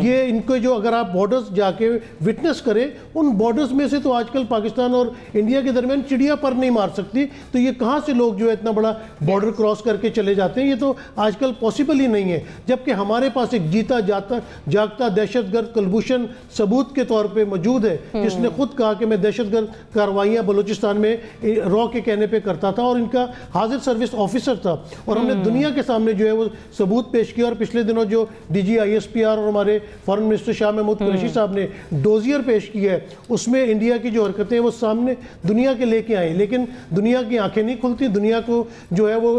ये इनको जो अगर आप बॉर्डर्स जाके विटनेस करें, उन बॉर्डर्स में से तो आजकल पाकिस्तान और इंडिया के दरमियान चिड़िया पर नहीं मार सकती। तो ये कहाँ से लोग जो है इतना बड़ा बॉर्डर क्रॉस करके चले जाते हैं, ये तो आजकल पॉसिबल ही नहीं है। जबकि हमारे पास एक जीता जागता दहशतगर्द कुलभूषण सबूत के तौर पे मौजूद है, जिसने खुद कहा कि मैं दहशतगर्द कार्रवाइयां बलूचिस्तान में रॉ के कहने पे करता था और इनका हाजिर सर्विस ऑफिसर था। और हमने दुनिया के सामने जो है वो सबूत पेश किया। और पिछले दिनों जो DG ISPR और हमारे फॉरेन मिनिस्टर शाह महमूद कुरैशी साहब ने डोजियर पेश किया है, उसमें इंडिया की जो हरकतें वो सामने दुनिया के लेके आए, लेकिन दुनिया की आंखें नहीं खुलती। दुनिया को जो है वो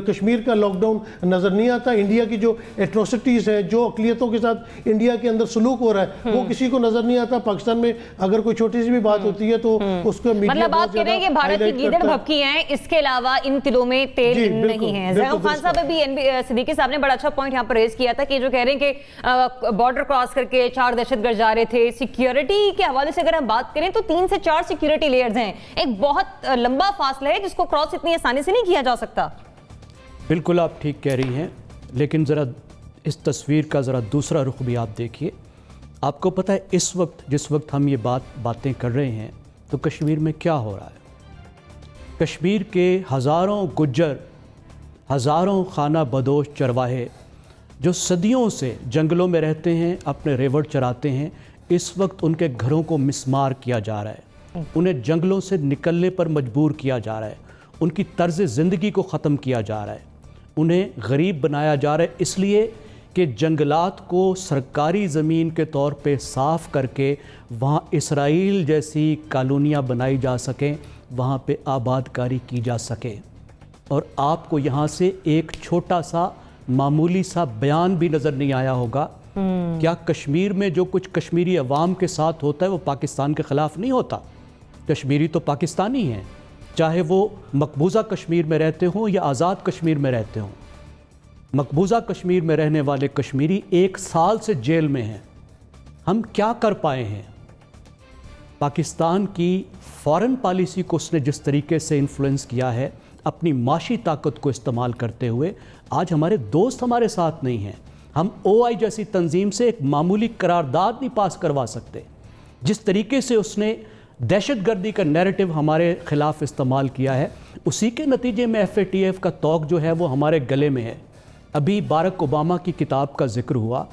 कश्मीर का लॉकडाउन नजर नहीं आता, इंडिया की जो एट्रोसिटीज है, जो अकलियतों के साथ इंडिया के अंदर सलूक हो रहा है, वो किसी को नजर नहीं आता। पाकिस्तान में अगर कोई छोटी सी भी बात होती है तो उसको मीडिया मतलब बात करें कि भारत की गीदड़ भभकी हैं, इसके अलावा इन तिलों में तेल नहीं है। ज़ैनब खान साहब अभी सिद्दीकी साहब ने बड़ा अच्छा पॉइंट यहाँ पर रेज किया था कि जो कह रहे हैं कि बॉर्डर क्रॉस करके 4 दहशतगर्द जा रहे थे। सिक्योरिटी के हवाले से अगर हम बात करें तो 3 से 4 सिक्योरिटी लेयर्स हैं, एक बहुत लंबा फासला है जिसको क्रॉस इतनी आसानी से नहीं किया जा सकता। बिल्कुल आप ठीक कह रही हैं, लेकिन ज़रा इस तस्वीर का ज़रा दूसरा रुख भी आप देखिए। आपको पता है इस वक्त जिस वक्त हम ये बातें कर रहे हैं तो कश्मीर में क्या हो रहा है। कश्मीर के हज़ारों गुज्जर, हज़ारों खाना बदोश चरवाहे जो सदियों से जंगलों में रहते हैं, अपने रेवड़ चराते हैं, इस वक्त उनके घरों को मिसमार किया जा रहा है, उन्हें जंगलों से निकलने पर मजबूर किया जा रहा है, उनकी तर्ज ज़िंदगी को ख़त्म किया जा रहा है, उन्हें गरीब बनाया जा रहा है, इसलिए कि जंगलात को सरकारी ज़मीन के तौर पे साफ़ करके वहाँ इसराइल जैसी कॉलोनियाँ बनाई जा सकें, वहाँ पे आबादकारी की जा सके। और आपको यहाँ से एक छोटा सा मामूली सा बयान भी नज़र नहीं आया होगा। क्या कश्मीर में जो कुछ कश्मीरी अवाम के साथ होता है वो पाकिस्तान के ख़िलाफ़ नहीं होता? कश्मीरी तो पाकिस्तानी हैं, चाहे वो मकबूजा कश्मीर में रहते हों या आज़ाद कश्मीर में रहते हों। मकबूजा कश्मीर में रहने वाले कश्मीरी 1 साल से जेल में हैं। हम क्या कर पाए हैं? पाकिस्तान की फॉरेन पॉलिसी को उसने जिस तरीके से इन्फ्लुएंस किया है अपनी माशी ताकत को इस्तेमाल करते हुए, आज हमारे दोस्त हमारे साथ नहीं हैं। हम OI जैसी तंजीम से एक मामूली करारदाद नहीं पास करवा सकते। जिस तरीके से उसने दहशतगर्दी का नैरेटिव हमारे खिलाफ इस्तेमाल किया है। उसी के नतीजे में FATF का तौक जो है वो हमारे गले में है। अभी बारक ओबामा की किताब का जिक्र हुआ।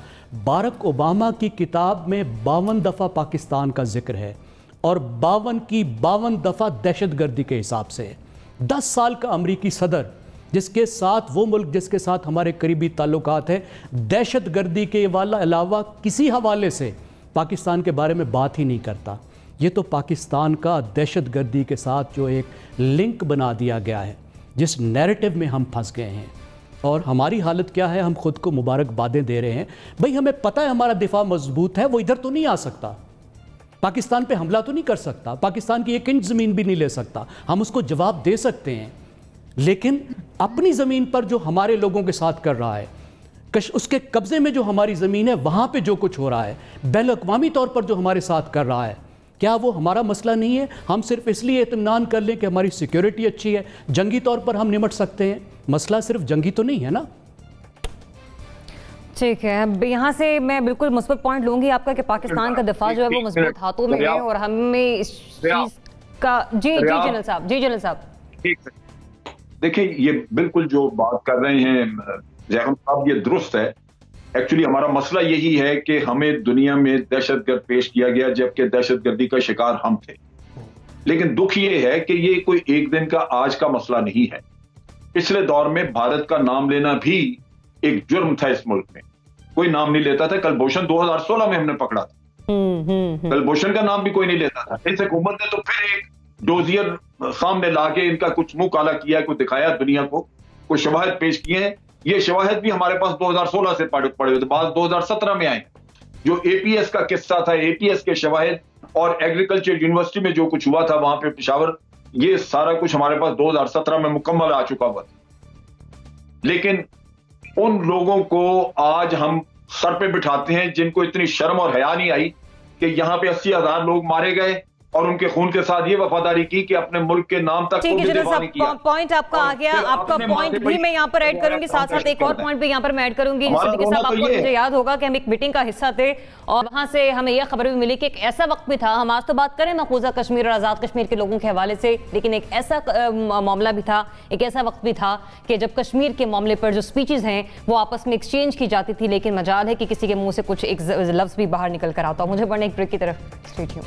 बारक ओबामा की किताब में 52 दफ़ा पाकिस्तान का जिक्र है और 52 की 52 दफ़ा दहशतगर्दी के हिसाब से है। 10 साल का अमरीकी सदर, जिसके साथ वो मुल्क जिसके साथ हमारे करीबी ताल्लुकात हैं, दहशतगर्दी के अलावा किसी हवाले से पाकिस्तान के बारे में बात ही नहीं करता। ये तो पाकिस्तान का दहशतगर्दी के साथ जो एक लिंक बना दिया गया है, जिस नैरेटिव में हम फंस गए हैं। और हमारी हालत क्या है, हम खुद को मुबारकबादें दे रहे हैं। भाई हमें पता है हमारा दिफा मजबूत है, वो इधर तो नहीं आ सकता, पाकिस्तान पे हमला तो नहीं कर सकता, पाकिस्तान की 1 इंच ज़मीन भी नहीं ले सकता। हम उसको जवाब दे सकते हैं, लेकिन अपनी ज़मीन पर जो हमारे लोगों के साथ कर रहा है, उसके कब्ज़े में जो हमारी ज़मीन है, वहाँ पे जो कुछ हो रहा है, बैनुल-अक़वामी तौर पर जो हमारे साथ कर रहा है, क्या वो हमारा मसला नहीं है? हम सिर्फ इसलिए इत्मीनान कर लें कि हमारी सिक्योरिटी अच्छी है, जंगी तौर पर हम निमट सकते हैं। मसला सिर्फ जंगी तो नहीं है ना। ठीक है, अब यहाँ से मैं बिल्कुल मुस्बत पॉइंट लूंगी आपका कि पाकिस्तान का दफा जो है वो मजबूत हाथों में है और हमें इस चीज का जी जनरल साहब देखिए, ये बिल्कुल जो बात कर रहे हैं जैगम साहब, ये दुरुस्त है। एक्चुअली हमारा मसला यही है कि हमें दुनिया में दहशतगर्द पेश किया गया, जबकि दहशतगर्दी का शिकार हम थे। लेकिन दुख ये है कि ये कोई एक दिन का आज का मसला नहीं है। पिछले दौर में भारत का नाम लेना भी एक जुर्म था। इस मुल्क में कोई नाम नहीं लेता था। कलभूषण 2016 में हमने पकड़ा था। कलभूषण का नाम भी कोई नहीं लेता था। इस हुकूमत ने तो फिर एक डोजियर सामने लाके इनका कुछ मुंह काला किया, कुछ दिखाया दुनिया को, कुछ शवाहिद पेश किए हैं। ये शवाहिद भी हमारे पास 2016 से पड़े हुए थे, बाद 2017 में आए। जो APS का किस्सा था, APS के शवाहिद और एग्रीकल्चर यूनिवर्सिटी में जो कुछ हुआ था वहां पे पेशावर, ये सारा कुछ हमारे पास 2017 में मुकम्मल आ चुका हुआ था। लेकिन उन लोगों को आज हम सर पे बिठाते हैं जिनको इतनी शर्म और हया नहीं आई कि यहाँ पे 80,000 लोग मारे गए और उनके खून के साथ ये वफादारी की कि अपने मुल्क के नाम तक ठीक है। पॉइंट आपका आ गया, आपका पॉइंट भी मैं यहाँ पर ऐड करूंगी, साथ साथ एक और पॉइंट भी यहाँ पर मैं ऐड करूंगी। सिद्दीकी साहब, आपको मुझे याद होगा कि हम एक मीटिंग का हिस्सा थे और वहां से हमें यह खबर भी मिली कि एक ऐसा वक्त भी था, हम आज तो बात करें मकबूजा कश्मीर और आजाद कश्मीर के लोगों के हवाले से, लेकिन एक ऐसा मामला भी था, एक ऐसा वक्त भी था कि जब कश्मीर के मामले पर जो स्पीचेस हैं वो आपस में एक्सचेंज की जाती थी, लेकिन मजाल है कि किसी के मुंह से कुछ एक लफ्ज भी बाहर निकल कर आता। मुझे बढ़ने एक ब्रेक की तरफ स्ट्रेट हूं।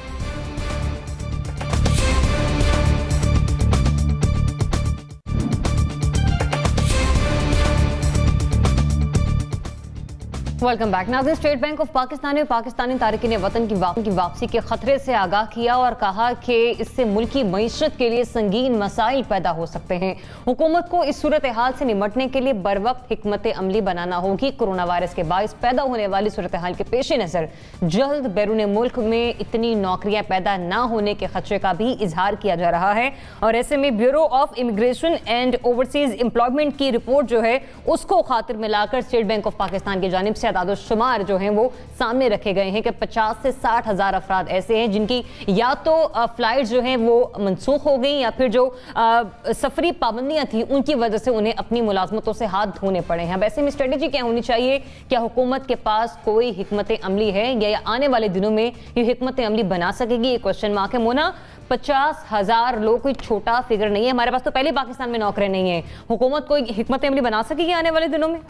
Welcome back. नाज़रीन, स्टेट बैंक ऑफ पाकिस्तान ने पाकिस्तानी तारिकीन वतन की वापसी के खतरे से आगाह किया और कहा कि इससे मुल्की मईशत के लिए संगीन मसाइल पैदा हो सकते हैं। हुकूमत को इस सूरत हाल से निमटने के लिए बर वक्त हिकमत अमली बनाना होगी। कोरोना वायरस के बायस पैदा होने वाली सूरत हाल के पेश नज़र जल्द बैरून मुल्क में इतनी नौकरियां पैदा न होने के खदशे का भी इजहार किया जा रहा है और ऐसे में bureau of immigration and overseas employment की रिपोर्ट जो है उसको खातिर मिलाकर स्टेट बैंक ऑफ पाकिस्तान की जानिब से शुमार जो हैं वो सामने रखे गए हैं कि 50 से 60 हजार अफराद ऐसे हैं जिनकी या तो फ्लाइट जो हैं वो मनसूख हो गई या फिर जो सफरी पाबंदियां थी उनकी वजह से उन्हें अपनी मुलाजमतों से हाथ धोने पड़े हैं। अब ऐसे में स्ट्रेटेजी क्या होनी चाहिए? क्या हुकूमत के पास कोई हिकमत अमली है या आने वाले दिनों में ये हिकमत अमली बना सकेगी? ये क्वेश्चन मार्क है। मोना, 50,000 लोग कोई छोटा फिगर नहीं है। हमारे पास तो पहले पाकिस्तान में नौकरी नहीं है। हुकूमत कोई हिकमत अमली बना सकेगी आने वाले दिनों में?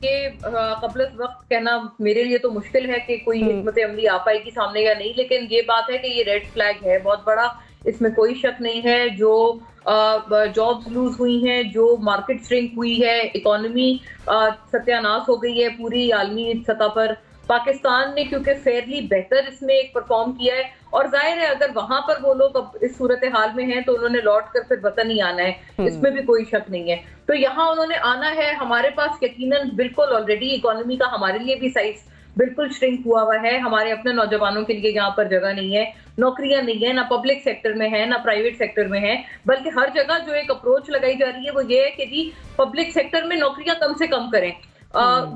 ये कबल वक्त कहना मेरे लिए तो मुश्किल है कि कोई हिकमत अमली आ पाएगी सामने या नहीं, लेकिन ये बात है कि ये रेड फ्लैग है बहुत बड़ा, इसमें कोई शक नहीं है। जो जॉब्स लूज हुई हैं, जो मार्केट श्रिंक हुई है, इकोनॉमी सत्यानाश हो गई है पूरी आलमी सतह पर। पाकिस्तान ने क्योंकि फेयरली बेहतर इसमें एक परफॉर्म किया है और जाहिर है अगर वहां पर वो लोग इस सूरत हाल में हैं तो उन्होंने लौट कर फिर वतन ही आना है, इसमें भी कोई शक नहीं है। तो यहाँ उन्होंने आना है। हमारे पास यकीनन बिल्कुल ऑलरेडी इकोनॉमी का हमारे लिए भी साइज बिल्कुल श्रिंक हुआ है। हमारे अपने नौजवानों के लिए यहाँ पर जगह नहीं है, नौकरियां नहीं है, ना पब्लिक सेक्टर में है ना प्राइवेट सेक्टर में है, बल्कि हर जगह जो एक अप्रोच लगाई जा रही है वो ये है कि जी पब्लिक सेक्टर में नौकरियां कम से कम करें।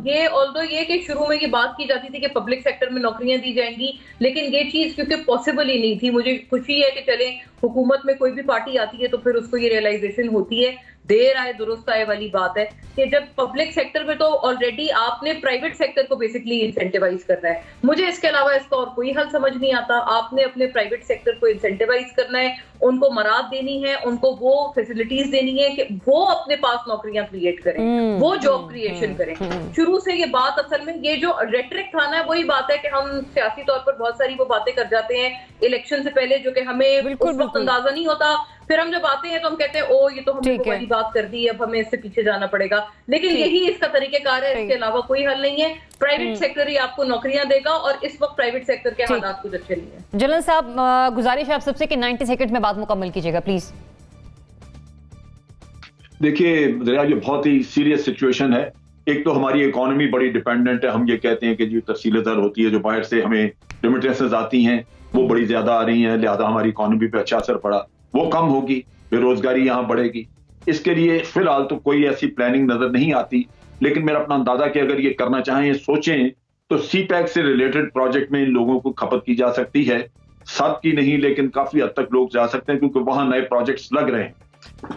ये ऑल्दो ये कि शुरू में ये बात की जाती थी कि पब्लिक सेक्टर में नौकरियां दी जाएंगी, लेकिन ये चीज क्योंकि पॉसिबल ही नहीं थी। मुझे खुशी है कि चले हुकूमत में कोई भी पार्टी आती है तो फिर उसको ये रियलाइजेशन होती है देर आए दुरुस्त आए वाली बात है कि जब पब्लिक सेक्टर में तो ऑलरेडी आपने प्राइवेट सेक्टर को बेसिकली इंसेंटिवाइज करना है। मुझे इसके अलावा इसका और कोई हल समझ नहीं आता। आपने अपने प्राइवेट सेक्टर को इंसेंटिवाइज करना है, उनको मराद देनी है, उनको वो फैसिलिटीज देनी है कि वो अपने पास नौकरियां क्रिएट करें, वो जॉब क्रिएशन करें। शुरू से ये बात असल में ये जो रेटरिक था ना, वही बात है कि हम सियासी तौर पर बहुत सारी वो बातें कर जाते हैं इलेक्शन से पहले जो कि हमें उस वक्त अंदाजा नहीं होता। फिर हम जब आते हैं तो हम कहते हैं ओ ये तो हमने वो वाली बात कर दी, अब हमें इससे पीछे जाना पड़ेगा। लेकिन यही इसका तरीकेकार है, इसके अलावा कोई हल नहीं है। प्राइवेट सेक्टर ही आपको नौकरियां देगा और इस वक्त प्राइवेट सेक्टर के हालात कुछ अच्छे नहीं है। जनरल साहब, गुजारिश है आप सबसे कि 90 सेकंड में बात मुकम्मल कीजिएगा प्लीज। देखिए ये बहुत ही सीरियस सिचुएशन है। एक तो हमारी इकोनॉमी बड़ी डिपेंडेंट है। हम ये कहते हैं कि जो तफसीलदार होती है, जो बाहर से हमें रेमिटेंसेस आती हैं वो बड़ी ज्यादा आ रही हैं, लिहाजा हमारी इकोनॉमी पे अच्छा असर पड़ा, वो कम होगी, बेरोजगारी यहाँ बढ़ेगी। इसके लिए फिलहाल तो कोई ऐसी प्लानिंग नजर नहीं आती, लेकिन मेरा अपना अंदाजा कि अगर ये करना चाहें, सोचें तो CPEC से रिलेटेड प्रोजेक्ट में इन लोगों को खपत की जा सकती है। सब की नहीं, लेकिन काफी हद तक लोग जा सकते हैं क्योंकि वहां नए प्रोजेक्ट्स लग रहे हैं।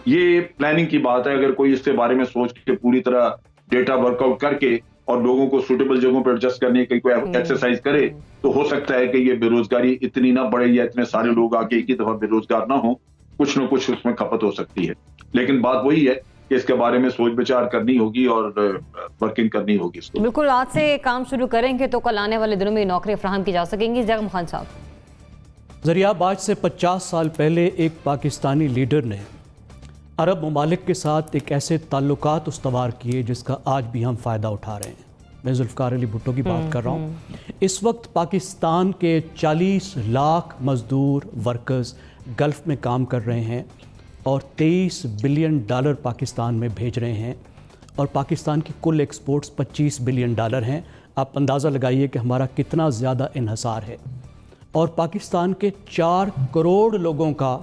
ये प्लानिंग की बात है। अगर कोई इसके बारे में सोच के पूरी तरह डेटा वर्कआउट करके और लोगों को सूटेबल जगहों पर एडजस्ट करने की कोई एक्सरसाइज करे तो हो सकता है कि ये बेरोजगारी इतनी ना बढ़े या इतने सारे लोग आके एक ही दफा बेरोजगार ना हो, कुछ ना कुछ उसमें खपत हो सकती है। लेकिन बात वही है कि इसके बारे में सोच विचार करनी होगी और वर्किंग करनी होगी इसको। बिल्कुल, आज से काम शुरू करेंगे तो कल आने वाले दिनों में नौकरी फराहम की जा सकेंगी। जगम खान साहब, ज़रियाब, आज से 50 साल पहले एक पाकिस्तानी लीडर ने अरब ममालिक के साथ एक ऐसे ताल्लुकात उस्तवार किए जिसका आज भी हम फ़ायदा उठा रहे हैं। मैं जुल्फ़िकार अली भुट्टो की बात कर रहा हूँ। इस वक्त पाकिस्तान के 40 लाख मज़दूर वर्कर्स गल्फ़ में काम कर रहे हैं और $23 बिलियन पाकिस्तान में भेज रहे हैं और पाकिस्तान की कुल एक्सपोर्ट्स $25 बिलियन हैं। आप अंदाज़ा लगाइए कि हमारा कितना ज़्यादा इन्हसार है और पाकिस्तान के 4 करोड़ लोगों का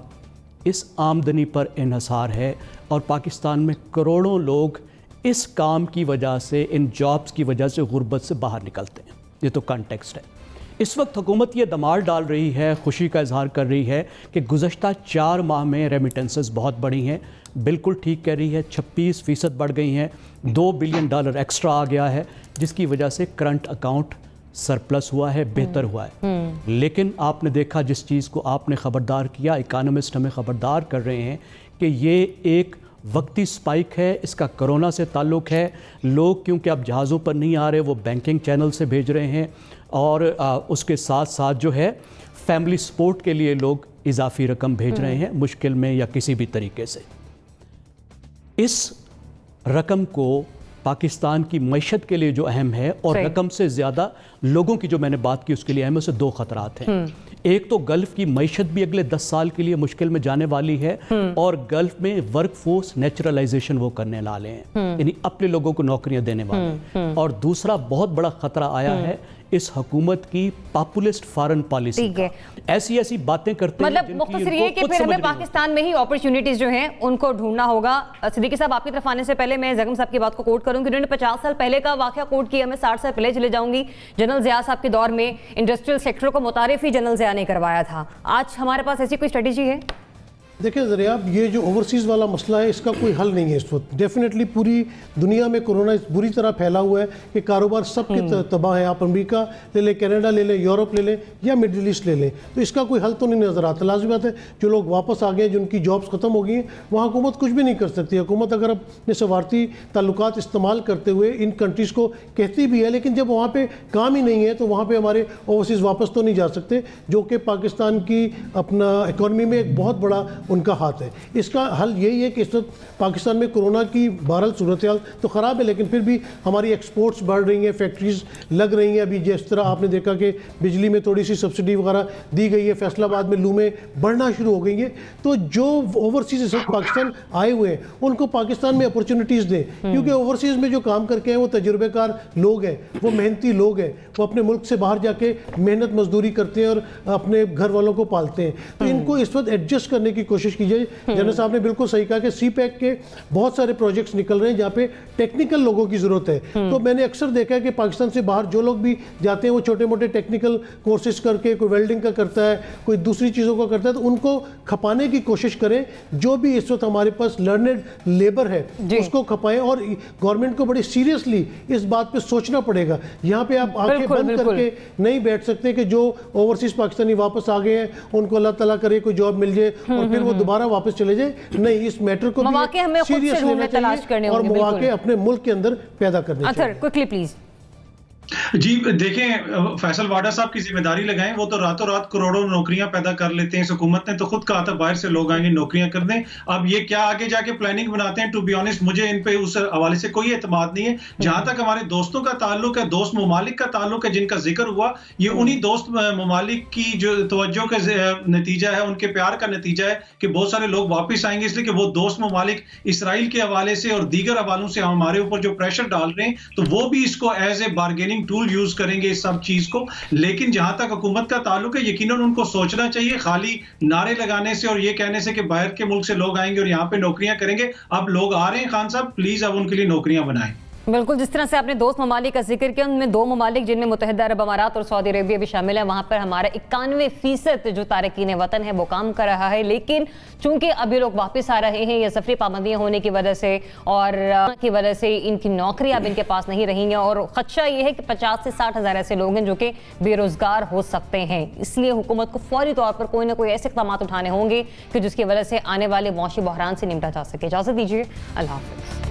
इस आमदनी पर इन्हसार है और पाकिस्तान में करोड़ों लोग इस काम की वजह से, इन जॉब्स की वजह से गुर्बत से बाहर निकलते हैं। ये तो कॉन्टेक्स्ट है। इस वक्त हुकूमत ये दमाल डाल रही है, खुशी का इजहार कर रही है कि गुज़श्ता 4 माह में रेमिटेंसेस बहुत बढ़ी हैं। बिल्कुल ठीक कह रही है, 26% बढ़ गई हैं, $2 बिलियन एक्स्ट्रा आ गया है जिसकी वजह से करंट अकाउंट सरप्लस हुआ है, बेहतर हुआ है। लेकिन आपने देखा जिस चीज़ को आपने ख़बरदार किया, इकानमिस्ट हमें ख़बरदार कर रहे हैं कि ये एक वक्ती स्पाइक है, इसका कोरोना से ताल्लुक़ है। लोग क्योंकि अब जहाज़ों पर नहीं आ रहे, वो बैंकिंग चैनल से भेज रहे हैं और उसके साथ साथ जो है फैमिली सपोर्ट के लिए लोग इजाफी रकम भेज रहे हैं मुश्किल में या किसी भी तरीके से। इस रकम को पाकिस्तान की मईशत के लिए जो अहम है और रकम से ज़्यादा लोगों की जो मैंने बात की उसके लिए अहम है, उससे 2 खतरात हैं। एक तो गल्फ़ की मईशत भी अगले 10 साल के लिए मुश्किल में जाने वाली है और गल्फ़ में वर्क फोर्स नेचुरलाइजेशन वो करने वाले हैं, यानी अपने लोगों को नौकरियां देने वाले हैं। और दूसरा बहुत बड़ा खतरा आया है इस हुकूमत की पॉपुलिस्ट फॉरेन पॉलिसी का। ऐसी ऐसी बातें करते हैं, मतलब मुख्तसर ये कि फिर हमें पाकिस्तान में ही अपॉर्चुनिटीज जो हैं उनको ढूंढना होगा। सिद्दीकी साहब, आपकी तरफ आने से पहले मैं जगम साहब की बात को कोट करूंगी। उन्होंने 50 साल पहले का वाकया कोट किया, मैं 60 साल पहले चले जाऊंगी। जनरल ज़िया साहब के दौर में इंडस्ट्रियल सेक्टर को मुतारिफ ही जनरल ज़िया ने करवाया था। आज हमारे पास ऐसी कोई स्ट्रेटेजी है? देखिए ज़रिया, ये जो ओवरसीज़ वाला मसला है इसका कोई हल नहीं है इस वक्त। डेफिनेटली पूरी दुनिया में कोरोना बुरी तरह फैला हुआ है कि कारोबार सबके तबाह है। आप अमेरिका ले लें, कनाडा ले लें, यूरोप ले लें या मिडल ईस्ट ले लें, तो इसका कोई हल तो नहीं नज़र आता। लाज़मी बात है जो लोग वापस आ गए, जिनकी जॉब्स ख़त्म हो गई हैं, वहाँ हुकूमत कुछ भी नहीं कर सकती। हुकूमत अगर अपने सवारती ताल्लुकात इस्तेमाल करते हुए इन कंट्रीज़ को कहती भी है, लेकिन जब वहाँ पर काम ही नहीं है तो वहाँ पर हमारे ओवरसीज़ वापस तो नहीं जा सकते, जो कि पाकिस्तान की अपना इकॉनमी में एक बहुत बड़ा उनका हाथ है। इसका हल यही है कि इस वक्त पाकिस्तान में कोरोना की बहरहाल सूरत हाल तो ख़राब है, लेकिन फिर भी हमारी एक्सपोर्ट्स बढ़ रही हैं, फैक्ट्रीज लग रही हैं। अभी जिस तरह आपने देखा कि बिजली में थोड़ी सी सब्सिडी वगैरह दी गई है, फैसलाबाद में लूमें बढ़ना शुरू हो गई हैं। तो जो ओवरसीज़ इस वक्त पाकिस्तान आए हुए हैं उनको पाकिस्तान में अपॉर्चुनिटीज़ दें, क्योंकि ओवरसीज़ में जो काम करके हैं वो तजुर्बेकार लोग हैं, वो मेहनती लोग हैं, वो अपने मुल्क से बाहर जाके मेहनत मजदूरी करते हैं और अपने घर वालों को पालते हैं। तो इनको इस वक्त एडजस्ट करने की कोशिश की जाए। जनरल साहब ने बिल्कुल सही कहा कि CPEC के बहुत सारे प्रोजेक्ट्स निकल रहे हैं जहाँ पे टेक्निकल लोगों की ज़रूरत है। तो मैंने अक्सर देखा है कि पाकिस्तान से बाहर जो लोग भी जाते हैं वो छोटे मोटे टेक्निकल कोर्सेज करके, कोई वेल्डिंग का करता है, कोई दूसरी चीज़ों का करता है, तो उनको खपाने की कोशिश करें। जो भी इस वक्त हमारे पास लर्नेड लेबर है उसको खपाएं, और गवर्नमेंट को बड़ी सीरियसली इस बात पे सोचना पड़ेगा। यहाँ पे आप आंखें बंद करके नहीं बैठ सकते कि जो ओवरसीज पाकिस्तानी वापस आ गए हैं उनको अल्लाह ताला करे कोई जॉब मिल जाए और फिर वो दोबारा वापस चले जाए। नहीं, इस मैटर को सीरियस लेना चाहिए और मौके अपने मुल्क के अंदर पैदा करने चाहिए। Quickly please. जी देखें, फैसल वाडा साहब की जिम्मेदारी लगाएं, वो तो रातों रात करोड़ों नौकरियां पैदा कर लेते हैं। इस हुकूमत ने तो खुद कहा था बाहर से लोग आएंगे नौकरियां कर दें। अब ये क्या आगे जाके प्लानिंग बनाते हैं, टू बी ऑनेस्ट मुझे इन पे उस हवाले से कोई एतमाद नहीं है। जहां तक हमारे दोस्तों का ताल्लुक है, दोस्त ममालिक का ताल्लुक है जिनका जिक्र हुआ, ये उन्हीं दोस्त ममालिक की जो तवज्जो का नतीजा है, उनके प्यार का नतीजा है कि बहुत सारे लोग वापस आएंगे, इसलिए कि वो दोस्त ममालिक इसराइल के हवाले से और दीगर हवालों से हमारे ऊपर जो प्रेशर डाल रहे हैं, तो वो भी इसको as a bargaining tool use करेंगे इस सब चीज को। लेकिन जहां तक हुकूमत का ताल्लुक है, यकीनन उनको सोचना चाहिए, खाली नारे लगाने से और ये कहने से कि बाहर के मुल्क से लोग आएंगे और यहां पे नौकरियां करेंगे। अब लोग आ रहे हैं खान साहब, प्लीज अब उनके लिए नौकरियां बनाएं। बिल्कुल, जिस तरह से आपने दोस्त ममालिक का जिक्र किया, उनमें 2 ममालिक जिनमें मुत्तहिदा अरब अमारात और सऊदी अरेबिया भी शामिल है, वहाँ पर हमारा 91% जो तारकीन वतन है वो काम कर रहा है। लेकिन चूंकि अभी लोग वापस आ रहे हैं या सफरी पाबंदियाँ होने की वजह से और की वजह से इनकी नौकरियाँ अब इनके पास नहीं रहेंगी और खदशा ये है कि 50 से 60 हज़ार ऐसे लोग हैं जो कि बेरोजगार हो सकते हैं। इसलिए हुकूमत को फौरी तौर पर कोई ना कोई ऐसे इक़दाम उठाने होंगे कि जिसकी वजह से आने वाले मौशी बहरान से निपटा जा सके। इजाज़त दीजिए, अल्लाह हाफ़िज़।